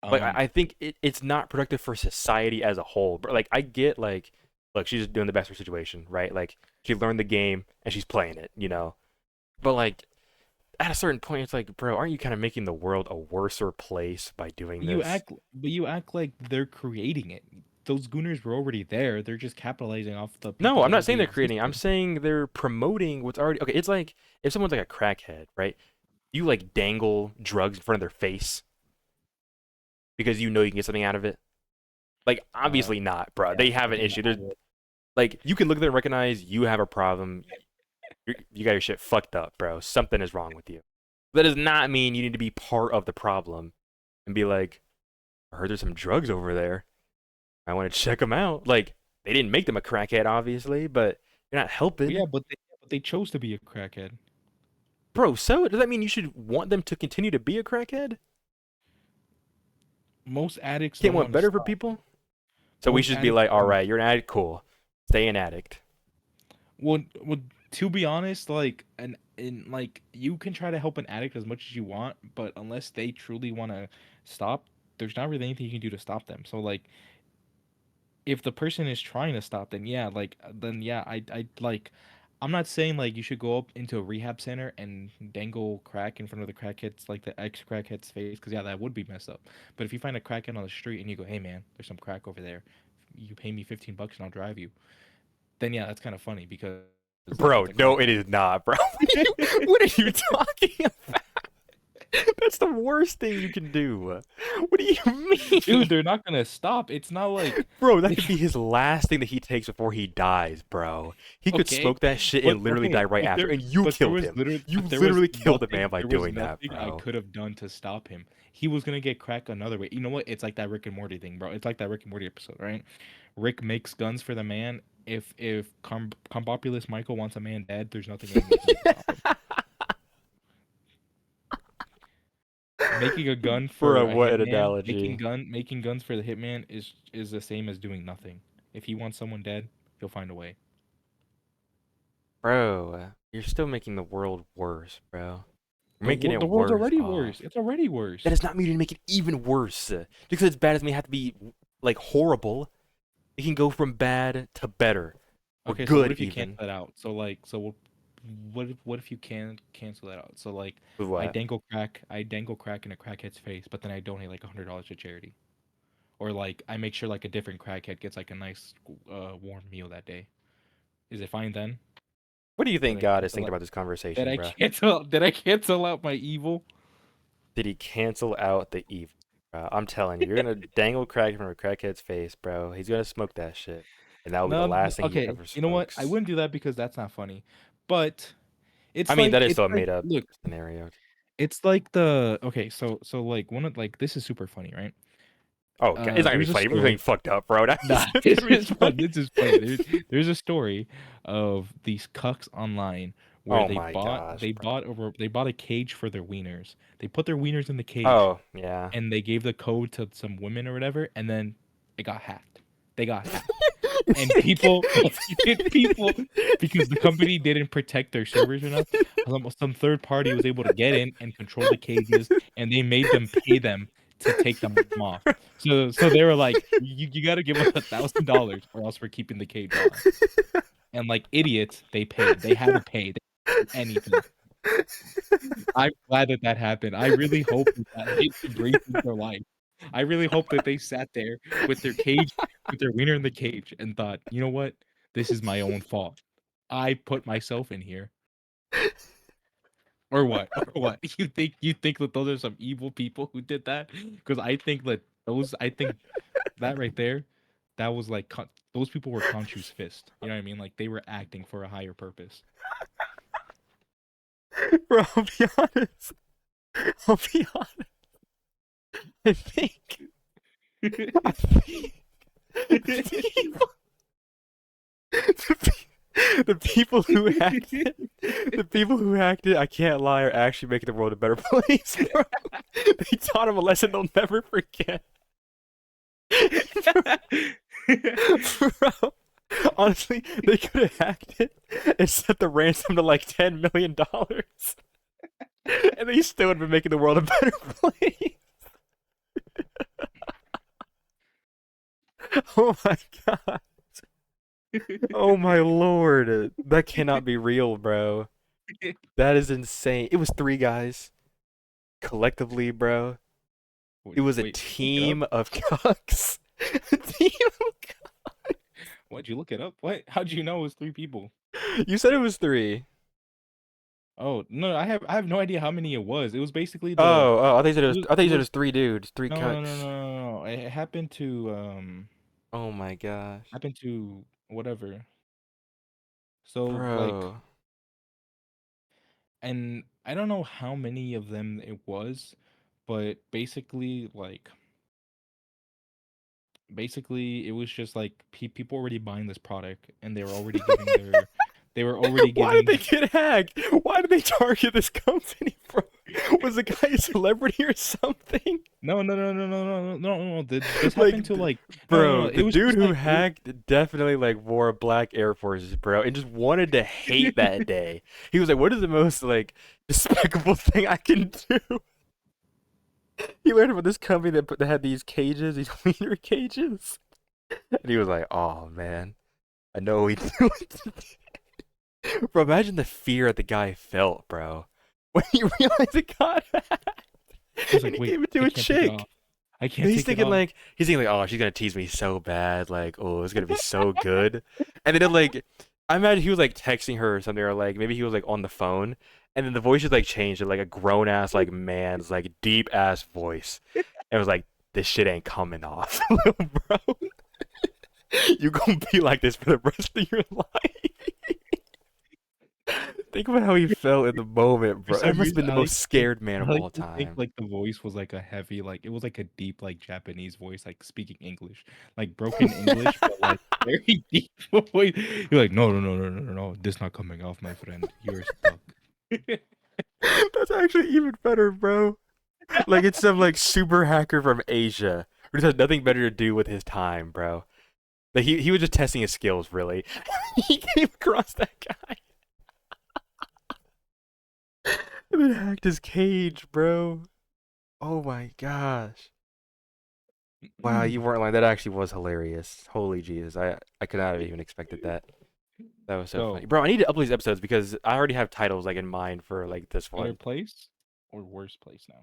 Like I, Um, I think it's not productive for society as a whole. But like I get like look, she's just doing the best for her situation, right? Like she learned the game and she's playing it, you know. But like at a certain point it's like, bro, aren't you kind of making the world a worser place by doing this? but you act like they're creating it. Those gooners were already there. They're just capitalizing off the people No, I'm that not saying already they're creating. I'm existed. saying they're promoting what's already okay. It's like if someone's like a crackhead, right? You like dangle drugs in front of their face because you know you can get something out of it. Like Uh, obviously not, bro. yeah, They have I an think issue. I There's would. like you can look at them and recognize you have a problem. You got your shit fucked up, bro. Something is wrong with you. That does not mean you need to be part of the problem and be like, I heard there's some drugs over there. I want to check them out. Like they didn't make them a crackhead, obviously, but you're not Well, helping. but they chose to be a crackhead. Bro, so does that mean you should want them to continue to be a crackhead? Most addicts Can't don't want want to better for stop. people? So we Most should be addicts like, don't all want to right, you're stop. an addict, cool. Stay an addict. Well, to be honest, like like you can try to help an addict as much as you want, but unless they truly want to stop, there's not really anything you can do to stop them. So like if the person is trying to stop, then yeah, then yeah, I like I'm not saying like you should go up into a rehab center and dangle crack in front of the crackheads like the ex crackhead's face because yeah, that would be messed up. But if you find a crackhead on the street and you go, "Hey man, there's some crack over there. You pay me $15 and I'll drive you." Then yeah, that's kind of funny because Bro, it's a no, it crackhead. is not, bro. What are you talking about? That's the worst thing you can do. What do you Dude, mean? they're not gonna stop. It's not like Bro, that could it's be his last thing that he takes before he dies, bro. He could okay, smoke that shit but and literally die okay, right after, and you killed him. You literally killed a man by there was doing that, nothing I bro. could have done to stop him. He was gonna get crack another way. You know what? It's like that Rick and Morty thing, bro. It's like that Rick and Morty episode, right? Rick makes guns for the man. If Compopulous Michael wants a man dead, there's nothing anyone can do to stop him. Making a gun for Bro, a what an hitman, analogy. making guns for the hitman is the same as doing nothing. If he wants someone dead, he'll find a way. Bro, you're still making the world worse, bro. You're making The it world's worse already worse. off. It's already That worse. does not mean you to make it even worse. Just because it's bad doesn't mean it have to be like horrible. It can go from bad to better or Okay, so what good if you cancel even. that out? What if you can cancel that out? So like, With what? I dangle crack in a crackhead's face, but then I donate like $100 to charity, or like I make sure like a different crackhead gets like a nice warm meal that day. Is it fine then? What do you Did think I God is cancel thinking out? about this Did conversation, I bro? cancel? Did I cancel out my evil? Did he cancel out the evil? Bro, I'm telling you, you're gonna dangle crack from a crackhead's face, bro. He's gonna smoke that shit, and that will be the No, last thing he okay. ever You know what? I smokes. wouldn't do that because that's not funny. But I mean, that is it's still a like made up look, scenario. it's like the okay. So like one of like this is super funny, right? Oh, God, it's not gonna be There's a funny. We're being story. fucked up, bro. Nah, It's this gonna be is fun. funny. This is funny. There's a story of these cucks online where Oh my gosh, bro. they bought a cage for their wieners. They put their wieners in the cage Oh yeah. and they gave the code to some women or whatever, and then it got hacked. They got hacked. And people people because the company didn't protect their servers enough, some third party was able to get in and control the cages, and they made them pay them to take them off. So they were like, you got to give us $1,000 or else we're keeping the cage on. And like idiots, they paid. They had to pay. They didn't do anything. I'm glad that that happened. I really hope that it embraces their life. I really hope that they sat there with their cage, with their wiener in the cage, and thought, you know what? This is my own fault. I put myself in here, or what? Or what? You think that those are some evil people who did that? Because I think that I think that right there, that was like those people were Conchu's fist. You know what I mean? Like they were acting for a higher purpose. Bro, I'll be honest. I'll be honest. I think. I think the people, the people who hacked it, the people who hacked it, I can't lie, are actually making the world a better place, bro. They taught him a lesson they'll never forget. Bro, honestly, they could have hacked it and set the ransom to like $10 million, and they still would have been making the world a better place. Oh my god. Oh my lord. That cannot be real, bro. That is insane. It was three guys collectively, bro. It Wait, was a wait, did you look it up? team of cucks. A team Why'd you look it up? What? How'd you know it was three people? You said it was three. Oh no, I have no idea how many it was. It was basically the Oh, I think it was. I think it it was was three dudes, three no, cucks. no. It Oh my gosh, happened to whatever. So like, bro. and I don't know how many of them it was, but basically it was just like people already buying this product and they were already Why did giving they get hacked? Why did they target this company, bro? Was the guy a celebrity or something? no. This happened Like, to like no. bro, It the was dude just who like hacked definitely like wore black Air Forces, bro, and just wanted to hate that day. He was like, "What is the most like despicable thing I can do?" He learned about this company that had these cages, these wiener cages, and he was like, "Oh man, I know we do it." Bro, imagine the fear that the guy felt, bro, when he realized it got hacked, he was and like, he wait, gave it to I a can't take it off. chick. I can't take it off. He's thinking like, oh, she's gonna tease me so bad, like, oh, it's gonna be so good. And then like, I imagine he was like texting her or something, or like maybe he was like on the phone, and then the voice just like changed to like a grown ass like man's like deep ass voice, and it was like, this shit ain't coming off, bro. You gonna be like this for the rest of your life. Think about how he felt in the moment, For bro. That some must have reason, been the most scared man I of like all to think time. like the voice was like a heavy, like it was like a deep, like Japanese voice, like speaking English, like broken English, but like very deep voice. You're like, no, this not coming off, my friend. You're stuck. That's actually even better, bro. Like it's some like super hacker from Asia who just has nothing better to do with his time, bro. Like he was just testing his skills, really. He came across that guy and then hacked his cage, bro. Oh my gosh. Wow, you weren't like that. Actually was hilarious. Holy Jesus, I could not have even expected that. That was so funny, So, bro. I need to upload these episodes because I already have titles like in mind for like this better one. place or worse place now?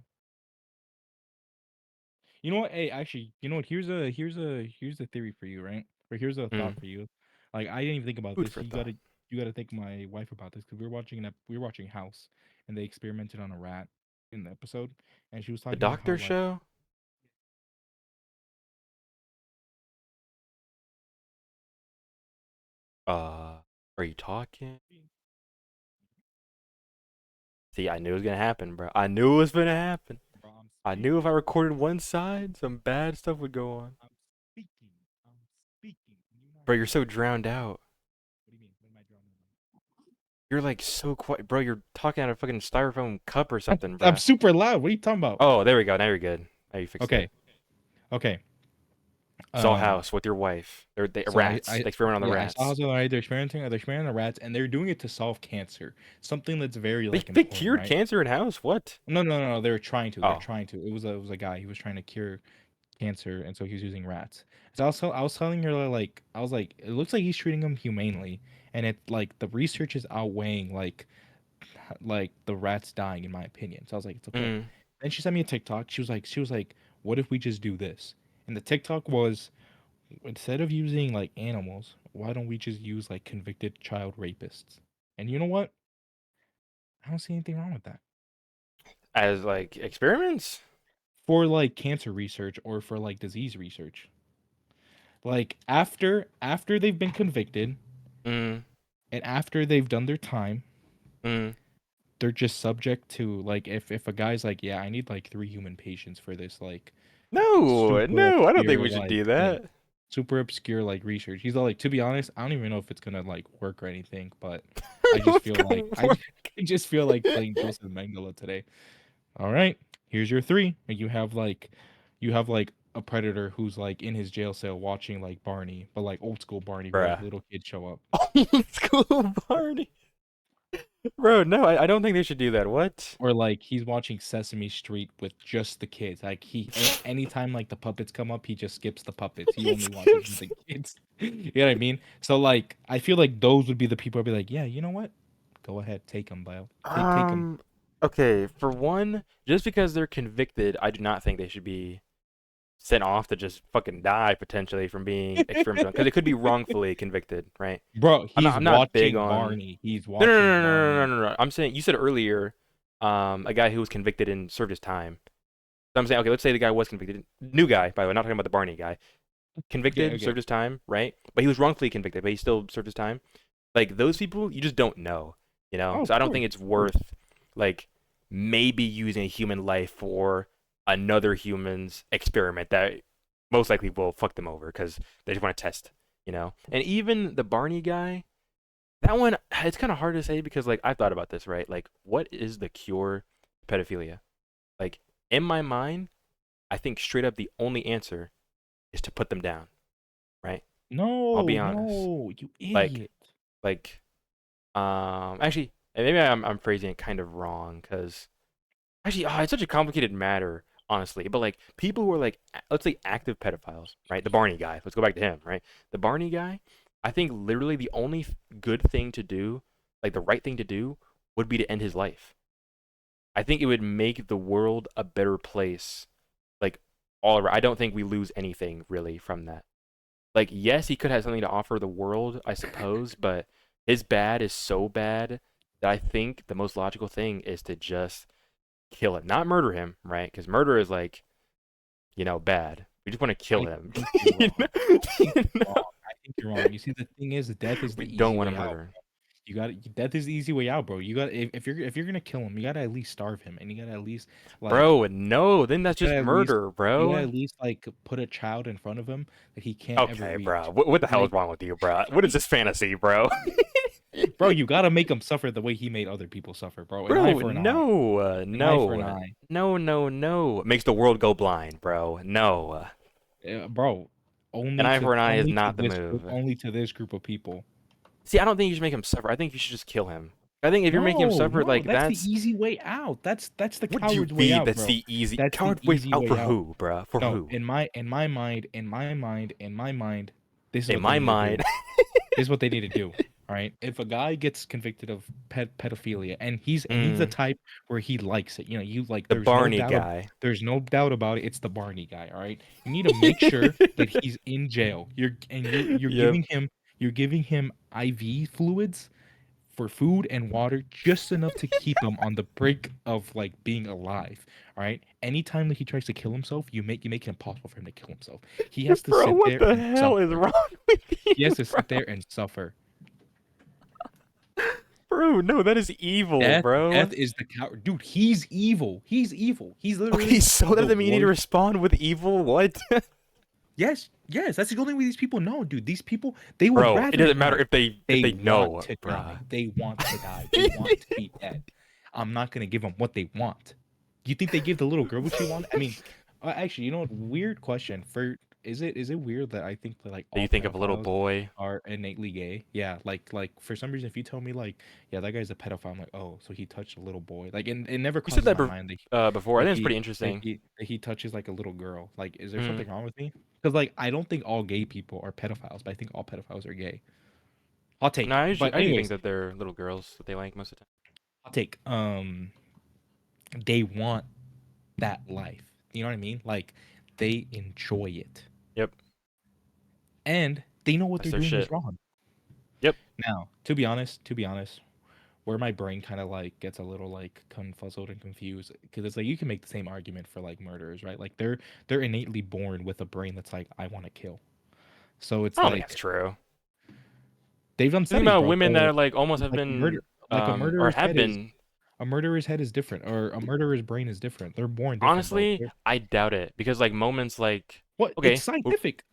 You know what? Hey, actually, you know what? Here's a theory for you, right? Or here's a thought Mm. for you. Like I didn't even think about Food this. for thought. you got to think my wife about this because we were watching House, and they experimented on a rat in the episode, and she was The talking about how doctor like show? Are you talking? See, I knew it was gonna happen, bro. I knew it was gonna happen. bro, I'm I knew if I speaking, recorded one side, some bad stuff would go on. I'm speaking, I'm speaking. Can you not Bro, hear you're me? so drowned out. What do you mean? What am I drowning in? You're like so quiet, bro. You're talking out of a fucking styrofoam cup or something, I'm bro. super loud. What are you talking about? Oh, there we go. Now you're good. Now you fixed it. Okay, okay. Saw Um, House with your wife. They so rats. They experiment on the yeah, I saw how rats. they're experimenting on rats, and they're doing it to solve cancer, something that's very They like they important, cured right? cancer in House. What? No, no, no, no. They were trying to. They're Oh. trying to. It was a guy. He was trying to cure cancer, and so he was using rats. So also, I was telling her like, I was like, it looks like he's treating them humanely, and it like the research is outweighing like the rats dying, in my opinion. So I was like, it's okay. Mm. Then she sent me a TikTok. She was like, what if we just do this? And the TikTok was, instead of using like animals, why don't we just use like convicted child rapists? And you know what? I don't see anything wrong with that. As like experiments? For like cancer research or for like disease research. Like after they've been convicted Mm. and after they've done their time, Mm. they're just subject to like if a guy's like, yeah, I need like 3 human patients for this like No, super no. I don't think obscure we should like do yeah, that. super obscure like research. He's all like, to be honest, I don't even know if it's gonna like work or anything, but I I don't know just if it's feel gonna like work. I just feel like playing Joseph Mengele today. All right, here's your three. And you have like a predator who's like in his jail cell watching like Barney, but like old school Barney where like Bruh. little kids show up. Old school party. Bro, no, I don't think they should do that. What? Or like he's watching Sesame Street with just the kids. Like anytime like the puppets come up, he just skips the puppets. He He only watches with skips. the kids. You know what I mean? So like I feel like those would be the people I'd be like, yeah, you know what? Go ahead, take him, Bio. Take him. Um, okay, for one, just because they're convicted, I do not think they should be sent off to just fucking die potentially from being experimented on because they could be wrongfully convicted, right? Bro, he's I'm not big watching on Barney. He's no no watching no no no no Barney. no no. No. I'm saying you said earlier, a guy who was convicted and served his time. So I'm saying, okay, let's say the guy was convicted, new guy, by the way, not talking about the Barney guy, Okay, convicted, okay. served his time, right? But he was wrongfully convicted, but he still served his time. Like those people, you just don't know, you know. Oh, So I don't think it's of course. worth like maybe using a human life for another human's experiment that most likely will fuck them over because they just want to test, you know. And even the Barney guy, that one, it's kind of hard to say because like I've thought about this, right? Like, what is the cure to pedophilia? Like in my mind, I think straight up the only answer is to put them down, right? I'll be No, honest. no, you Like, idiot. like, actually, and maybe I'm phrasing it kind of wrong because actually, it's such a complicated matter, honestly. But like, people who are like, let's say active pedophiles, right? The Barney guy. Let's go back to him, right? The Barney guy. I think literally the only good thing to do, like the right thing to do, would be to end his life. I think it would make the world a better place, like all around. I don't think we lose anything really from that. Like, yes, he could have something to offer the world, I suppose, but his bad is so bad that I think the most logical thing is to just kill him, not murder him, right? Because murder is like, bad. We just want to kill I him. think you're You wrong. know? I think You you're know? wrong. I think you're wrong. You see, the thing is, death is We the don't easy want to way out. murder him, You got death is the easy way out, bro. You got if you're gonna kill him, you gotta at least starve him, and you gotta at least like bro. No, then that's you just gotta at least murder, you gotta bro. at least like put a child in front of him that he can't ever Okay, bro. reach. What the hell is Like, wrong with you, bro? What is this fantasy, bro? bro, you gotta make him suffer the way he made other people suffer, bro. An eye Bro, for an eye. no, An eye for an no, eye. no, no, no. Makes the world go blind, bro. No. Bro, An eye for an eye is not the move. only to this group of people. See, I don't think you should make him suffer. I think you should just kill him. I think if you're making him No, suffer, no, like that's the that's easy way out. That's the what do you coward's way mean? out, That's bro. the easy That's the coward way easy out way for out. who, bruh? For No, who? in my mind, this is In what they my need to mind, do. This is what they need to do. All right. If a guy gets convicted of pedophilia and he's the mm, type where he likes it, you know, you like the Barney guy. there's no doubt about it. It's the Barney guy. All right. You need to make sure that he's in jail. You're Yep. giving him IV fluids for food and water, just enough to keep him on the brink of like being alive. All right. Anytime that he tries to kill himself, you make it impossible for him to kill himself. He has to Bro, sit what there the and hell is suffer. wrong with He you, has to bro? sit there and suffer. Bro, no, that is evil, Death bro. is the coward. Dude, he's evil. He's evil. He's Okay, literally so that the doesn't mean you need to worst. respond with evil. What? Yes, yes, that's the only way these people know, dude. These people, they would Bro, it rather doesn't matter die. if They they want know, to die. bruh. They want to die. They want to be dead. I'm not gonna give them what they want. You think they give the little girl what she wanted? I mean, actually, you know what? Weird question. For is it weird that I think that like Do all you think of a little pedophiles boy? are innately gay? Yeah, like for some reason, if you tell me like, yeah, that guy's a pedophile, I'm like, oh, so he touched a little boy. Like, it never You said crosses that my mind that before. I that think it's he pretty that interesting. he that he touches like a little girl. Like, is there Hmm. something wrong with me? Because like I don't think all gay people are pedophiles, but I think all pedophiles are gay. Hot No, take. But I usually think anyways, that they're little girls that they like most of the time. hot take. They want that life. You know what I mean? Like they enjoy it. Yep, And they know what that's they're their doing is shit. wrong. Yep. Now, to be honest, where my brain kind of like gets a little like confuzzled and confused because it's like you can make the same argument for like murderers, right? Like they're innately born with a brain that's like I want to kill. So I it's don't think that's like true. they've done Think studies, about bro. women that are like almost have Like a been or murderer's have head is been. a murderer's head is different, or a murderer's brain is different. They're born different, bro. Honestly, I doubt it because like moments like What? It's okay, scientific.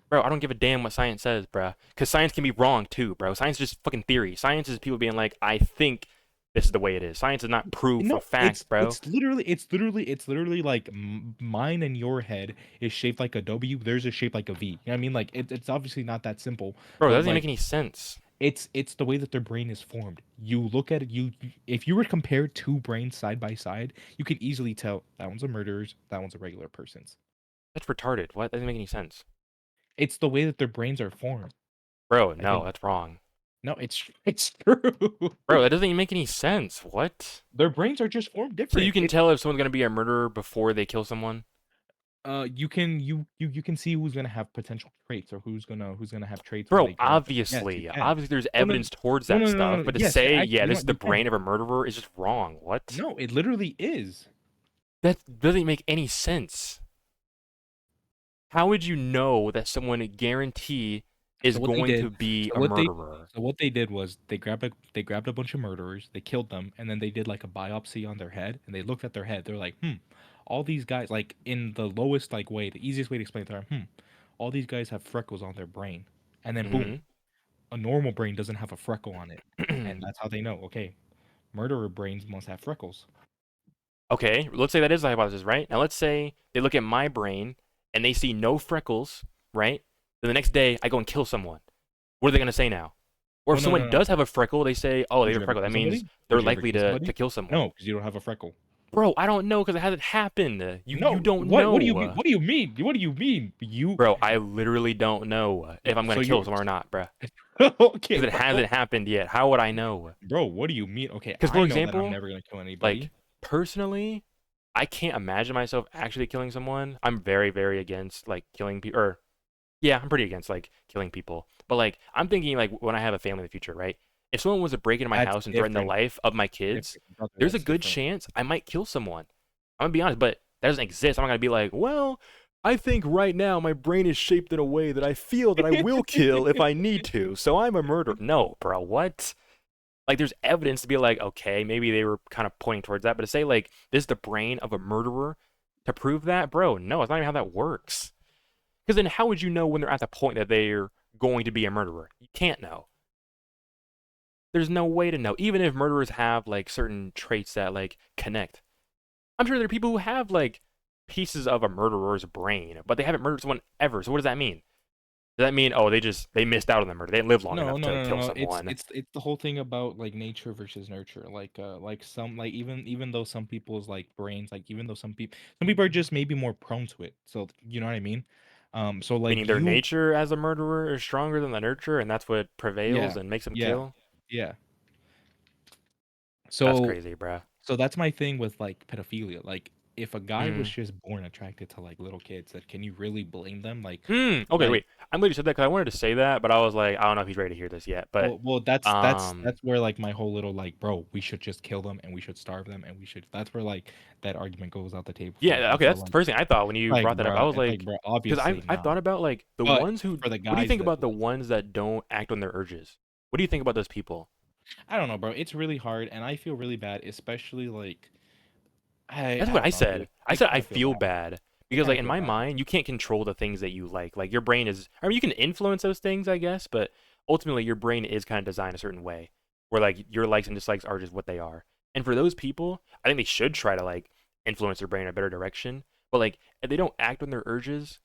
bro, I don't give a damn what science says, bro. Because science can be wrong too, bro. Science is just fucking theory. Science is people being like, I think this is the way it is. Science is not proof No, of fact, bro. it's literally like mine and your head is shaped like a W. Theirs is shaped like a V. You know what I mean? Like it's obviously not that simple, Bro, that but doesn't even make like any sense. it's the way that their brain is formed. You look at it, if you were to compare two brains side by side, you could easily tell that one's a murderer's, that one's a regular person's. That's retarded. What? That doesn't make any sense. It's the way that their brains are formed. Bro, I no, think that's wrong. no, it's true. Bro, that doesn't even make any sense. What? Their brains are just formed So you different. can tell if someone's gonna be a murderer before they kill someone? You can see who's gonna have potential traits or who's gonna have traits when Bro, they grow up. Yes, you obviously. can. Obviously there's No, no, evidence towards no, that no, no, no. stuff, No. but to Yes, say, actually, yeah, you know this is what? the You can. brain of a murderer is just wrong. What? No, it literally is. That doesn't make any sense. How would you know that someone guarantee is So what they going did, to be so a what they, murderer? so what they did was they grabbed a bunch of murderers, they killed them, and then they did like a biopsy on their head, and they looked at their head. They're like, all these guys, like in the lowest like way, the easiest way to explain it to them, all these guys have freckles on their brain, and then boom, Hmm. a normal brain doesn't have a freckle on it, and that's how they know. Okay, murderer brains must have freckles. Okay, let's say that is the hypothesis, right? Now let's say they look at my brain and they see no freckles, right? Then the next day I go and kill someone. What are they gonna say now? Or Oh if no no someone no! does have a freckle, they say, "Oh, they Would have you a ever freckle." kill That means somebody? they're Would you ever likely kill to somebody? kill someone. No, because you don't have a freckle. Bro, I don't know because it hasn't happened. You No, don't what do you mean? know. What do you mean? What do you mean? You Bro, I literally don't know no, if I'm gonna so kill you're someone or not, bro. okay, Because it bro. hasn't happened yet. How would I know? Bro, what do you mean? Okay, Because I for know that I'm example, never gonna kill like anybody. personally, I can't imagine myself actually killing someone. I'm very, very against like killing people. Or yeah, I'm pretty against like killing people. But like I'm thinking like when I have a family in the future, right? If someone was to break into my That's house and threaten the different. life of my That's kids, different, brother. there's a That's good different. chance I might kill someone. I'm gonna be honest, but that doesn't exist. I'm not gonna be like, well, I think right now my brain is shaped in a way that I feel that I will kill if I need to, so I'm a murderer. No, bro, what? Like, there's evidence to be like, okay, maybe they were kind of pointing towards that, but to say like this is the brain of a murderer to prove that, bro, no, it's not even how that works. Because then how would you know when they're at the point that they're going to be a murderer? You can't know. There's no way to know. Even if murderers have like certain traits that like connect. I'm sure there are people who have like pieces of a murderer's brain, but they haven't murdered someone ever. So what does that mean? Does that mean they missed out on the murder? They didn't live long No, enough no, to no, no, kill no. It's someone? it's it's the whole thing about like nature versus nurture. Like some like even though some people's like brains, like even though some people are just maybe more prone to it. So you know what I mean? So like Meaning their you nature as a murderer is stronger than the nurture, and that's what prevails yeah, and makes them yeah, kill? yeah. That's So crazy, bruh. so that's my thing with like pedophilia. Like if a guy was Mm. just born attracted to like little kids, then can you really blame them? Okay, Like wait. I'm glad you said that because I wanted to say that, but I was like, I don't know if he's ready to hear this yet. But well, that's um, that's where like my whole little like, bro, we should just kill them and we should starve them and we should. That's where like that argument goes out the table for me. yeah, And okay, so that's the first thing I thought when you brought that up. I was it's like, like, bro, because obviously I've not. thought about like the But ones who. for the What do you guys think that about the ones that don't act on their urges? What do you think about those people? I don't know, bro, it's really hard, and I feel really bad, especially like That's I what I don't know, dude. said. I I said kind I of feel feel bad. bad I because kind like of in feel my bad. mind, you can't control the things that you like. Like your brain is. I mean, you can influence those things, I guess, but ultimately your brain is kind of designed a certain way, where like your likes and dislikes are just what they are. And for those people, I think they should try to like influence their brain in a better direction. But like if they don't act on their urges,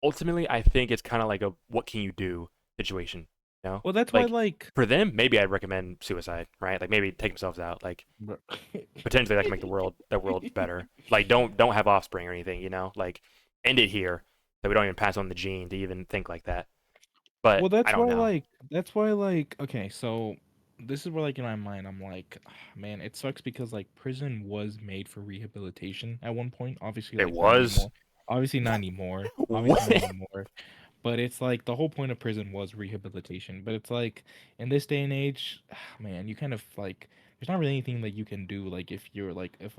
ultimately, I think it's kind of like a what can you do situation. You know, Well, that's why like like for them, maybe I'd recommend suicide, right? Like maybe take themselves out. Like bro. potentially that can make the world better. Like don't have offspring or anything, you know? Like end it here so we don't even pass on the gene to even think like that. But Well, I don't know. that's why like okay, so this is where like in my mind I'm like, man, it sucks because like prison was made for rehabilitation at one point. Obviously It like not was anymore. Obviously not anymore. Obviously not what? anymore. But it's like the whole point of prison was rehabilitation. But it's like in this day and age, man, you kind of like there's not really anything that you can do. Like if you're like if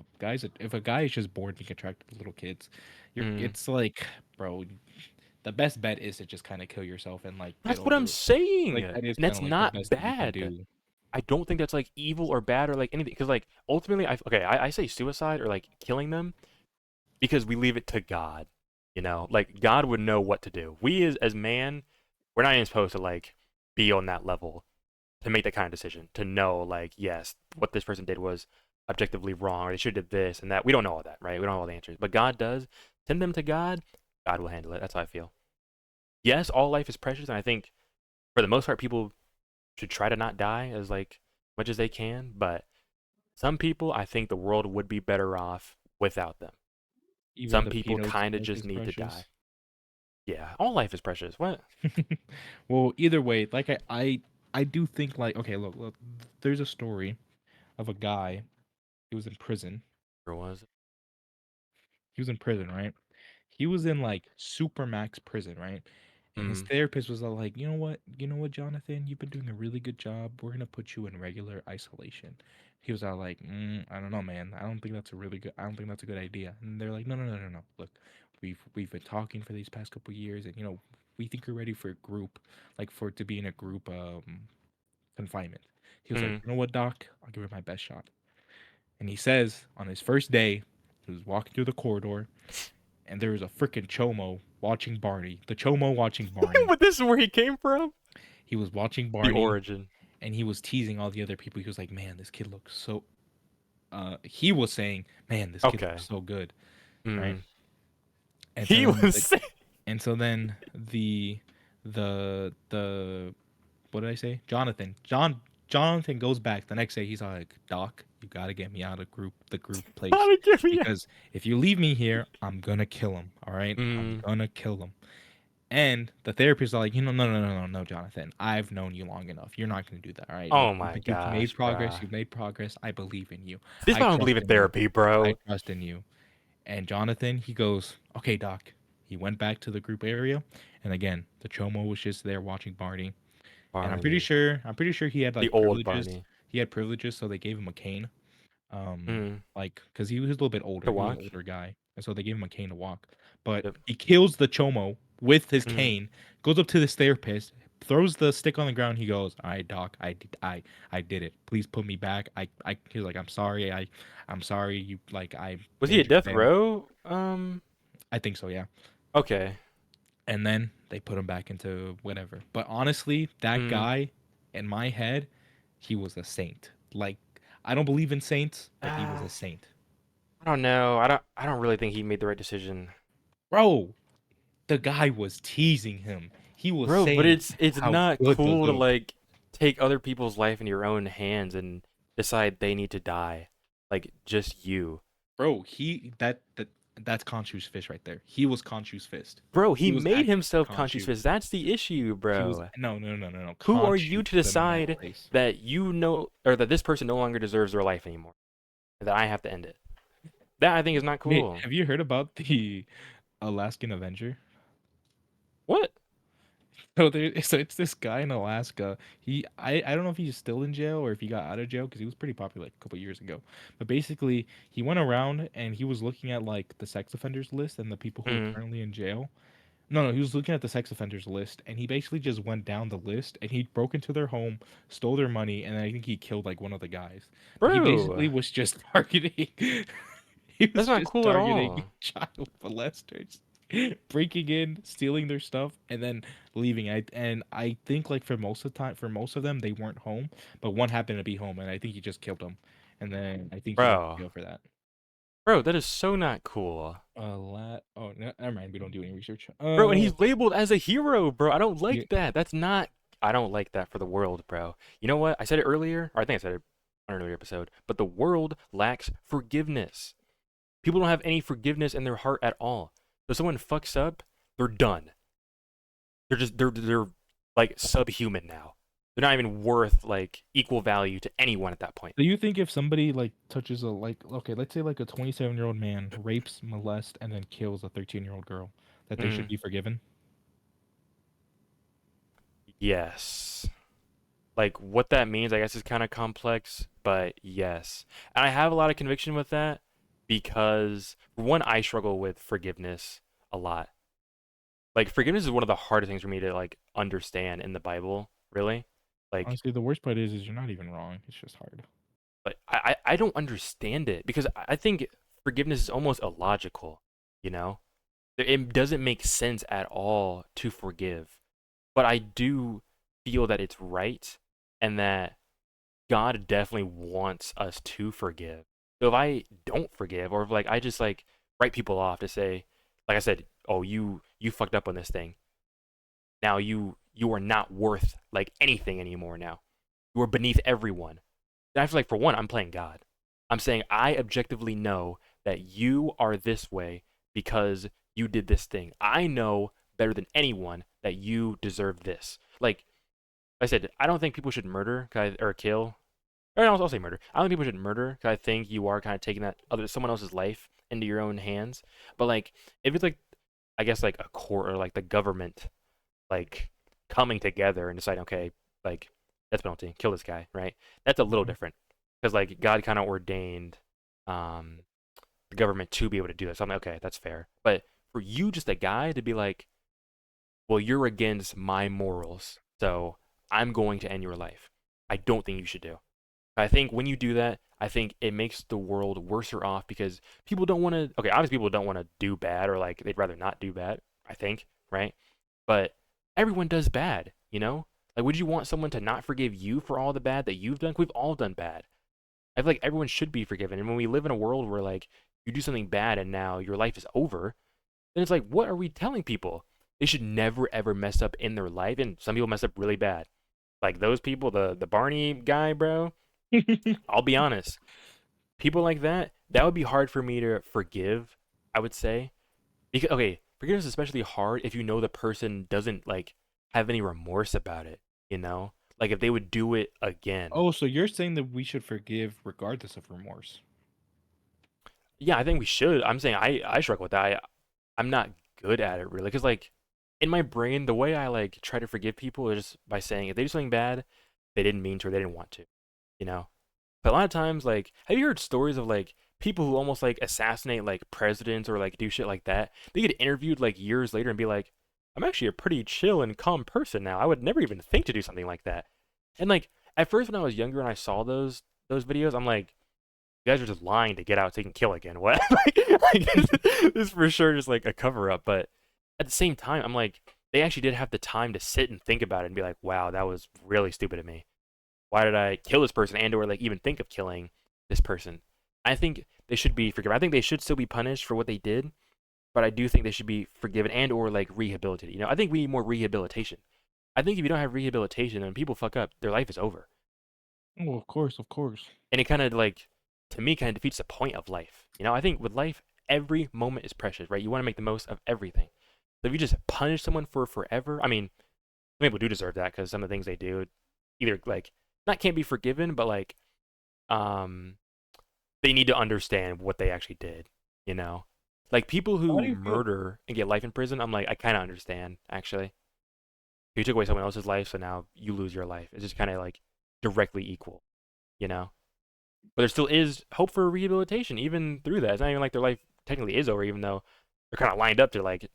a guy is just bored being attracted to little kids, you're Mm, it's like, bro, the best bet is to just kind of kill yourself and like get that's what I'm over it. saying, Like and that is kind that's of like the not best thing you can bad. do. I don't think that's like evil or bad or like anything because like ultimately I say suicide or like killing them because we leave it to God. You know, like God would know what to do. We as man, we're not even supposed to like be on that level to make that kind of decision. To know like yes, what this person did was objectively wrong, or they should have did this and that. We don't know all that, right? We don't have all the answers, but God does. Send them to God. God will handle it. That's how I feel. Yes, all life is precious, and I think for the most part, people should try to not die as like much as they can. But some people, I think the world would be better off without them. Even Some the people pedo's kind of life just is need to die. precious. Yeah, all life is precious. What? Well, either way, like I do think like okay, look, there's a story of a guy. He was in prison. Or was it? He was in prison, right? He was in like super max prison, right? And his Mm, therapist was all like, you know what, Jonathan, you've been doing a really good job. We're gonna put you in regular isolation. He was all like, I don't know, man. I don't think that's a really good. I don't think that's a good idea. And they're like, no, no, no, no, no. Look, we've been talking for these past couple years, and we think you're ready for a group, like for to be in a group confinement. He was like, mm. you know what, doc? I'll give it my best shot. And he says on his first day, he was walking through the corridor and there was a freaking chomo watching Barney. The chomo watching Barney. But this is where he came from. He was watching The Barney origin. and he was teasing all the other people. He was like, "Man, this kid looks so." He was saying, "Man, this kid Okay. looks so good," right? Mm. And so He then, was saying. the what did I say? Jonathan goes back the next day. He's like, "Doc, you gotta get me out of the group How place, to get me out. because if you leave me here, I'm gonna kill him. All right, I'm Mm. gonna kill him." And the therapist is like, no, no, no, no, no, Jonathan. I've known you long enough. You're not gonna do that. All right. Look, Oh my you've made gosh, progress. bruh. You've made progress. I believe in you. This is I why I don't trust believe in in you. therapy, I bro. trust in you. And Jonathan, he goes, okay, doc. He went back to the group area, and again, the chomo was just there watching Barney. And Barney. I'm pretty sure he had The like old privileges. Barney. He had privileges, so they gave him a cane. Mm. Like, cause he was a little bit older. To He was an walk. older guy, and so they gave him a cane to walk. But Yep. he kills the chomo with his Mm. cane. Goes up to this therapist, throws the stick on the ground. He goes, "All right, doc, I did it. Please put me back. He's like, I'm sorry. I'm sorry. You like, I Was he made at your death family." row? I think so, yeah. Okay. And then they put him back into whatever. But honestly, that Mm. guy, in my head, he was a saint. Like, I don't believe in saints, but he was Uh, a saint, I don't know. I don't really think he made the right decision. bro. The guy was teasing him. He was Bro, but saying it's how not good the cool to little like take other people's life in your own hands and decide they need to die. Like just you. bro. That's Khonshu's fist right there. He was Khonshu's fist. Bro, he He was made acting himself like conscious Khonshu. fist. That's the issue, He was bro. no, no, no, no, no. Who are you Khonshu to put him in that decide place. that you know or that this person no longer deserves their life anymore? And that I have to end it. That I think is not Wait, cool. have you heard about the Alaskan Avenger? What? So it's this guy in Alaska. I don't know if he's still in jail or if he got out of jail because he was pretty popular like a couple years ago. But basically, he went around and he was looking at like the sex offenders list and the people who are Mm, currently in jail. No, he was looking at the sex offenders list and he basically just went down the list and he broke into their home, stole their money, and I think he killed like one of the guys. But he bro, basically was just targeting he that's was not just cool at targeting all. child molesters, breaking in, stealing their stuff, and then leaving. I think like for most of the time, for most of them, they weren't home, but one happened to be home, and I think he just killed them, and then I think he went to Bro, jail for that. bro, that is so not cool. Oh, never mind. We don't do any research. Bro, and he's labeled as a hero, bro. I don't Yeah, like that. That's not. I don't like that for the world, bro. You know what? I said it earlier, or I think I said it on an earlier episode, but the world lacks forgiveness. People don't have any forgiveness in their heart at all. So if someone fucks up, they're done. They're like subhuman now. They're not even worth like equal value to anyone at that point. do you think if somebody like touches a like okay, let's say like a 27-year-old man rapes, molests, and then kills a 13-year-old girl, that they should Mm, be forgiven? yes. Like what that means, I guess, is kind of complex, but yes. And I have a lot of conviction with that because for one, I struggle with forgiveness a lot. Like forgiveness is one of the hardest things for me to like understand in the Bible, really. Like, Honestly, the worst part is you're not even wrong. It's just hard. I don't understand it because I think forgiveness is almost illogical, you know? It doesn't make sense at all to forgive. But I do feel that it's right and that God definitely wants us to forgive. So if I don't forgive, or if like I just like write people off to say, like I said, oh you fucked up on this thing. Now you are not worth like anything anymore. Now you are beneath everyone. Then I feel like for one, I'm playing God. I'm saying I objectively know that you are this way because you did this thing. I know better than anyone that you deserve this. Like I said, I don't think people should murder or kill or I'll say murder. I don't think people should murder because I think you are kind of taking that other someone else's life into your own hands. But like, if it's like, I guess like a court or like the government, like coming together and deciding, okay, like death penalty, kill this guy, right? That's a little Mhm. different because like God kind of ordained um the government to be able to do this. So I'm like, okay, that's fair. But for you, just a guy, to be like, well, you're against my morals, so I'm going to end your life. I don't think you should do. I think when you do that, I think it makes the world worser off because people don't want to. Okay, obviously people don't want to do bad or like they'd rather not do bad. I think, right? But everyone does bad, you know. Like, would you want someone to not forgive you for all the bad that you've done? We've all done bad. I feel like everyone should be forgiven. And when we live in a world where like you do something bad and now your life is over, then it's like, what are we telling people? They should never ever mess up in their life. And some people mess up really bad. Like those people, the Barney guy, bro. I'll be honest. People like that, that would be hard for me to forgive, I would say. Because okay, forgiveness is especially hard if you know the person doesn't like have any remorse about it, you know? Like if they would do it again. Oh, so you're saying that we should forgive regardless of remorse? Yeah, I think we should. I'm saying I struggle with that. I'm not good at it really cuz like in my brain the way I like try to forgive people is just by saying if they do something bad, they didn't mean to or they didn't want to, you know? But a lot of times, like, have you heard stories of like people who almost like assassinate like presidents or like do shit like that? They get interviewed like years later and be like, "I'm actually a pretty chill and calm person now. I would never even think to do something like that." And like at first when I was younger and I saw those videos, I'm like, "You guys are just lying to get out so you can kill again." What? like this is for sure just like a cover up. But at the same time, I'm like, they actually did have the time to sit and think about it and be like, "Wow, that was really stupid of me." Why did I kill this person and or like even think of killing this person? I think they should be forgiven. I think they should still be punished for what they did, but I do think they should be forgiven and or like rehabilitated. You know, I think we need more rehabilitation. I think if you don't have rehabilitation and people fuck up, their life is over. Oh, of course, of course. And it kind of like to me kind of defeats the point of life. You know, I think with life every moment is precious, right? You want to make the most of everything. So if you just punish someone for forever, I mean, some people do deserve that because some of the things they do either like not can't be forgiven, but like um they need to understand what they actually did, you know? Like people How who do you feel? murder and get life in prison, I'm like, I kind of understand actually. You took away someone else's life, so now you lose your life. It's just kind of like directly equal, you know? But there still is hope for rehabilitation even through that. It's not even like their life technically is over, even though they're kind of lined up to like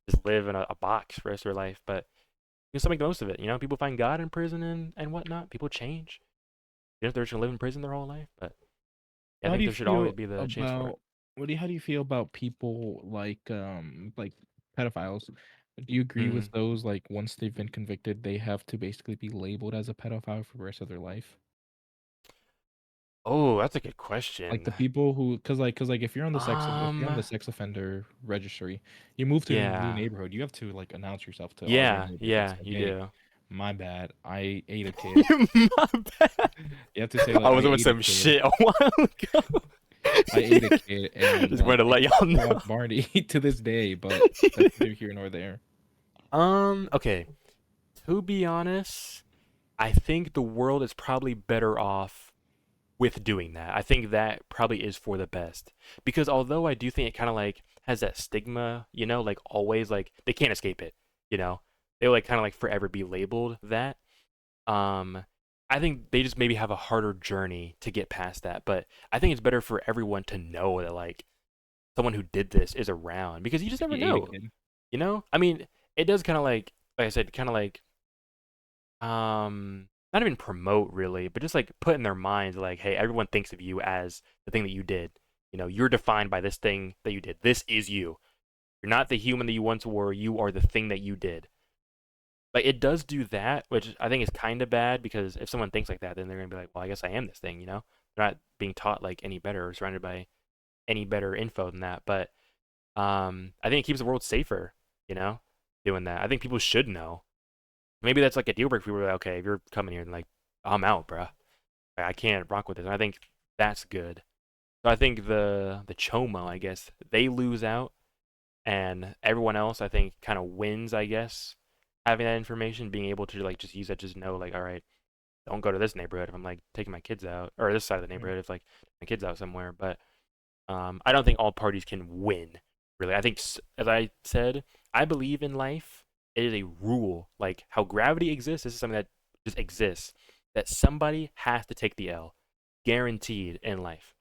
just live in a box for the rest of their life. But you can still make the most of it, you know? People find God in prison and whatnot. People change. You know, they're just gonna live in prison their whole life, but yeah, I How do think you there should always feel be the chance for it. about how do you feel about people like pedophiles? Do you agree with Mm. those, like, once they've been convicted, they have to basically be labeled as a pedophile for the rest of their life? Oh, that's a good Like, the question. people who, cause, if you're on the Um, sex offender registry, you move to a new yeah, neighborhood, you have to, like, announce yourself to all your yeah, neighbors and yeah, say, you "Hey, do. my bad, I ate a kid." My bad. You have to say, like, I "I was doing ate a some kid. shit a while ago. I ate a kid," and, Just wanted to they let can y'all still watch know. Barney to this day, but that's neither here nor there. Okay. To be honest, I think the world is probably better off with doing that. I think that probably is for the best. Because although I do think it kind of like has that stigma, you know, like always like they can't escape it, you know. They like kind of like forever be labeled that. Um I think they just maybe have a harder journey to get past that, but I think it's better for everyone to know that like someone who did this is around because you just Like, never he ate a know, kid. you know? I mean, it does kind of like I said, kind of like not even promote really, but just like put in their minds like, hey, everyone thinks of you as the thing that you did. You know, you're defined by this thing that you did. This is you. You're not the human that you once were. You are the thing that you did. Like it does do that, which I think is kind of bad because if someone thinks like that, then they're gonna be like, well, I guess I am this thing. You know, they're not being taught like any better or surrounded by any better info than that. But I think it keeps the world safer. You know, doing that. I think people should know. Maybe that's like a deal breaker for people. Like, okay, if you're coming here, and like, I'm out, bruh. I can't rock with this. And I think that's good. So I think the Chomo, I guess, they lose out, and everyone else, I think, kind of wins. I guess having that information, being able to like just use that, just know like, all right, don't go to this neighborhood if I'm like taking my kids out, or this side of the Mhm. neighborhood if like my kids out somewhere. But I don't think all parties can win. Really, I think as I said, I believe in life. It is a rule, like how gravity exists. This is something that just exists. That somebody has to take the L, guaranteed in life.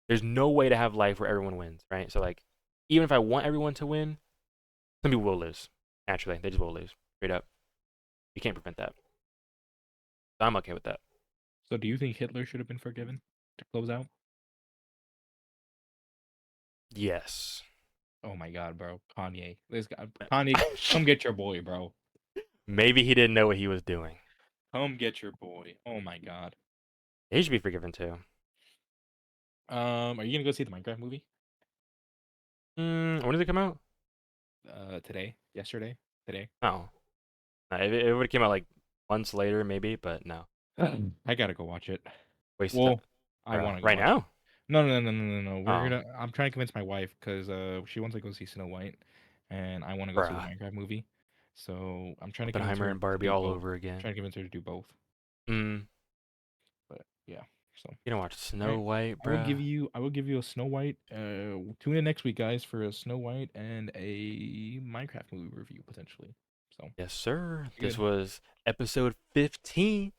There's no way to have life where everyone wins, right? So like, even if I want everyone to win, some people will lose. Naturally, they just will lose. Straight up, you can't prevent that. So I'm okay with that. So do you think Hitler should have been forgiven to close out? Yes. Oh my god, bro. Kanye. This guy Kanye, come get your boy, bro. Maybe he didn't know what he was doing. Come get your boy. Oh my god. He should be forgiven too. Are you gonna go see the Minecraft movie? When did it come out? Today? Yesterday? Today? Oh, no, it would have came out like months later, maybe, but no. I gotta go watch it. Wasted time, Well, I bro. wanna go Right watch it. now? No, no, no, no, no, no. We're Oh, gonna. I'm trying to convince my wife because she wants to go see Snow White, and I want to go see the bruh. Minecraft movie. So I'm trying to convince Oppenheimer her and to Barbie do all both. over again. Trying to convince her to do both. Mm, But yeah. So you don't watch all Snow right. White, I will give bruh. you. I will give you a Snow White. Tune in next week, guys, for a Snow White and a Minecraft movie review potentially. So Yes, sir. This good. was episode 15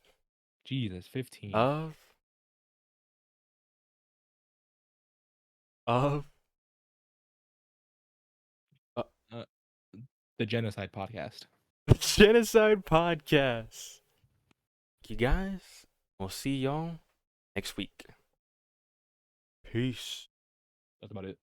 Jesus, 15. of of uh, Uh, the Genocide Podcast. the Genocide Podcast. You guys, we'll see y'all next week. Peace. That's about it.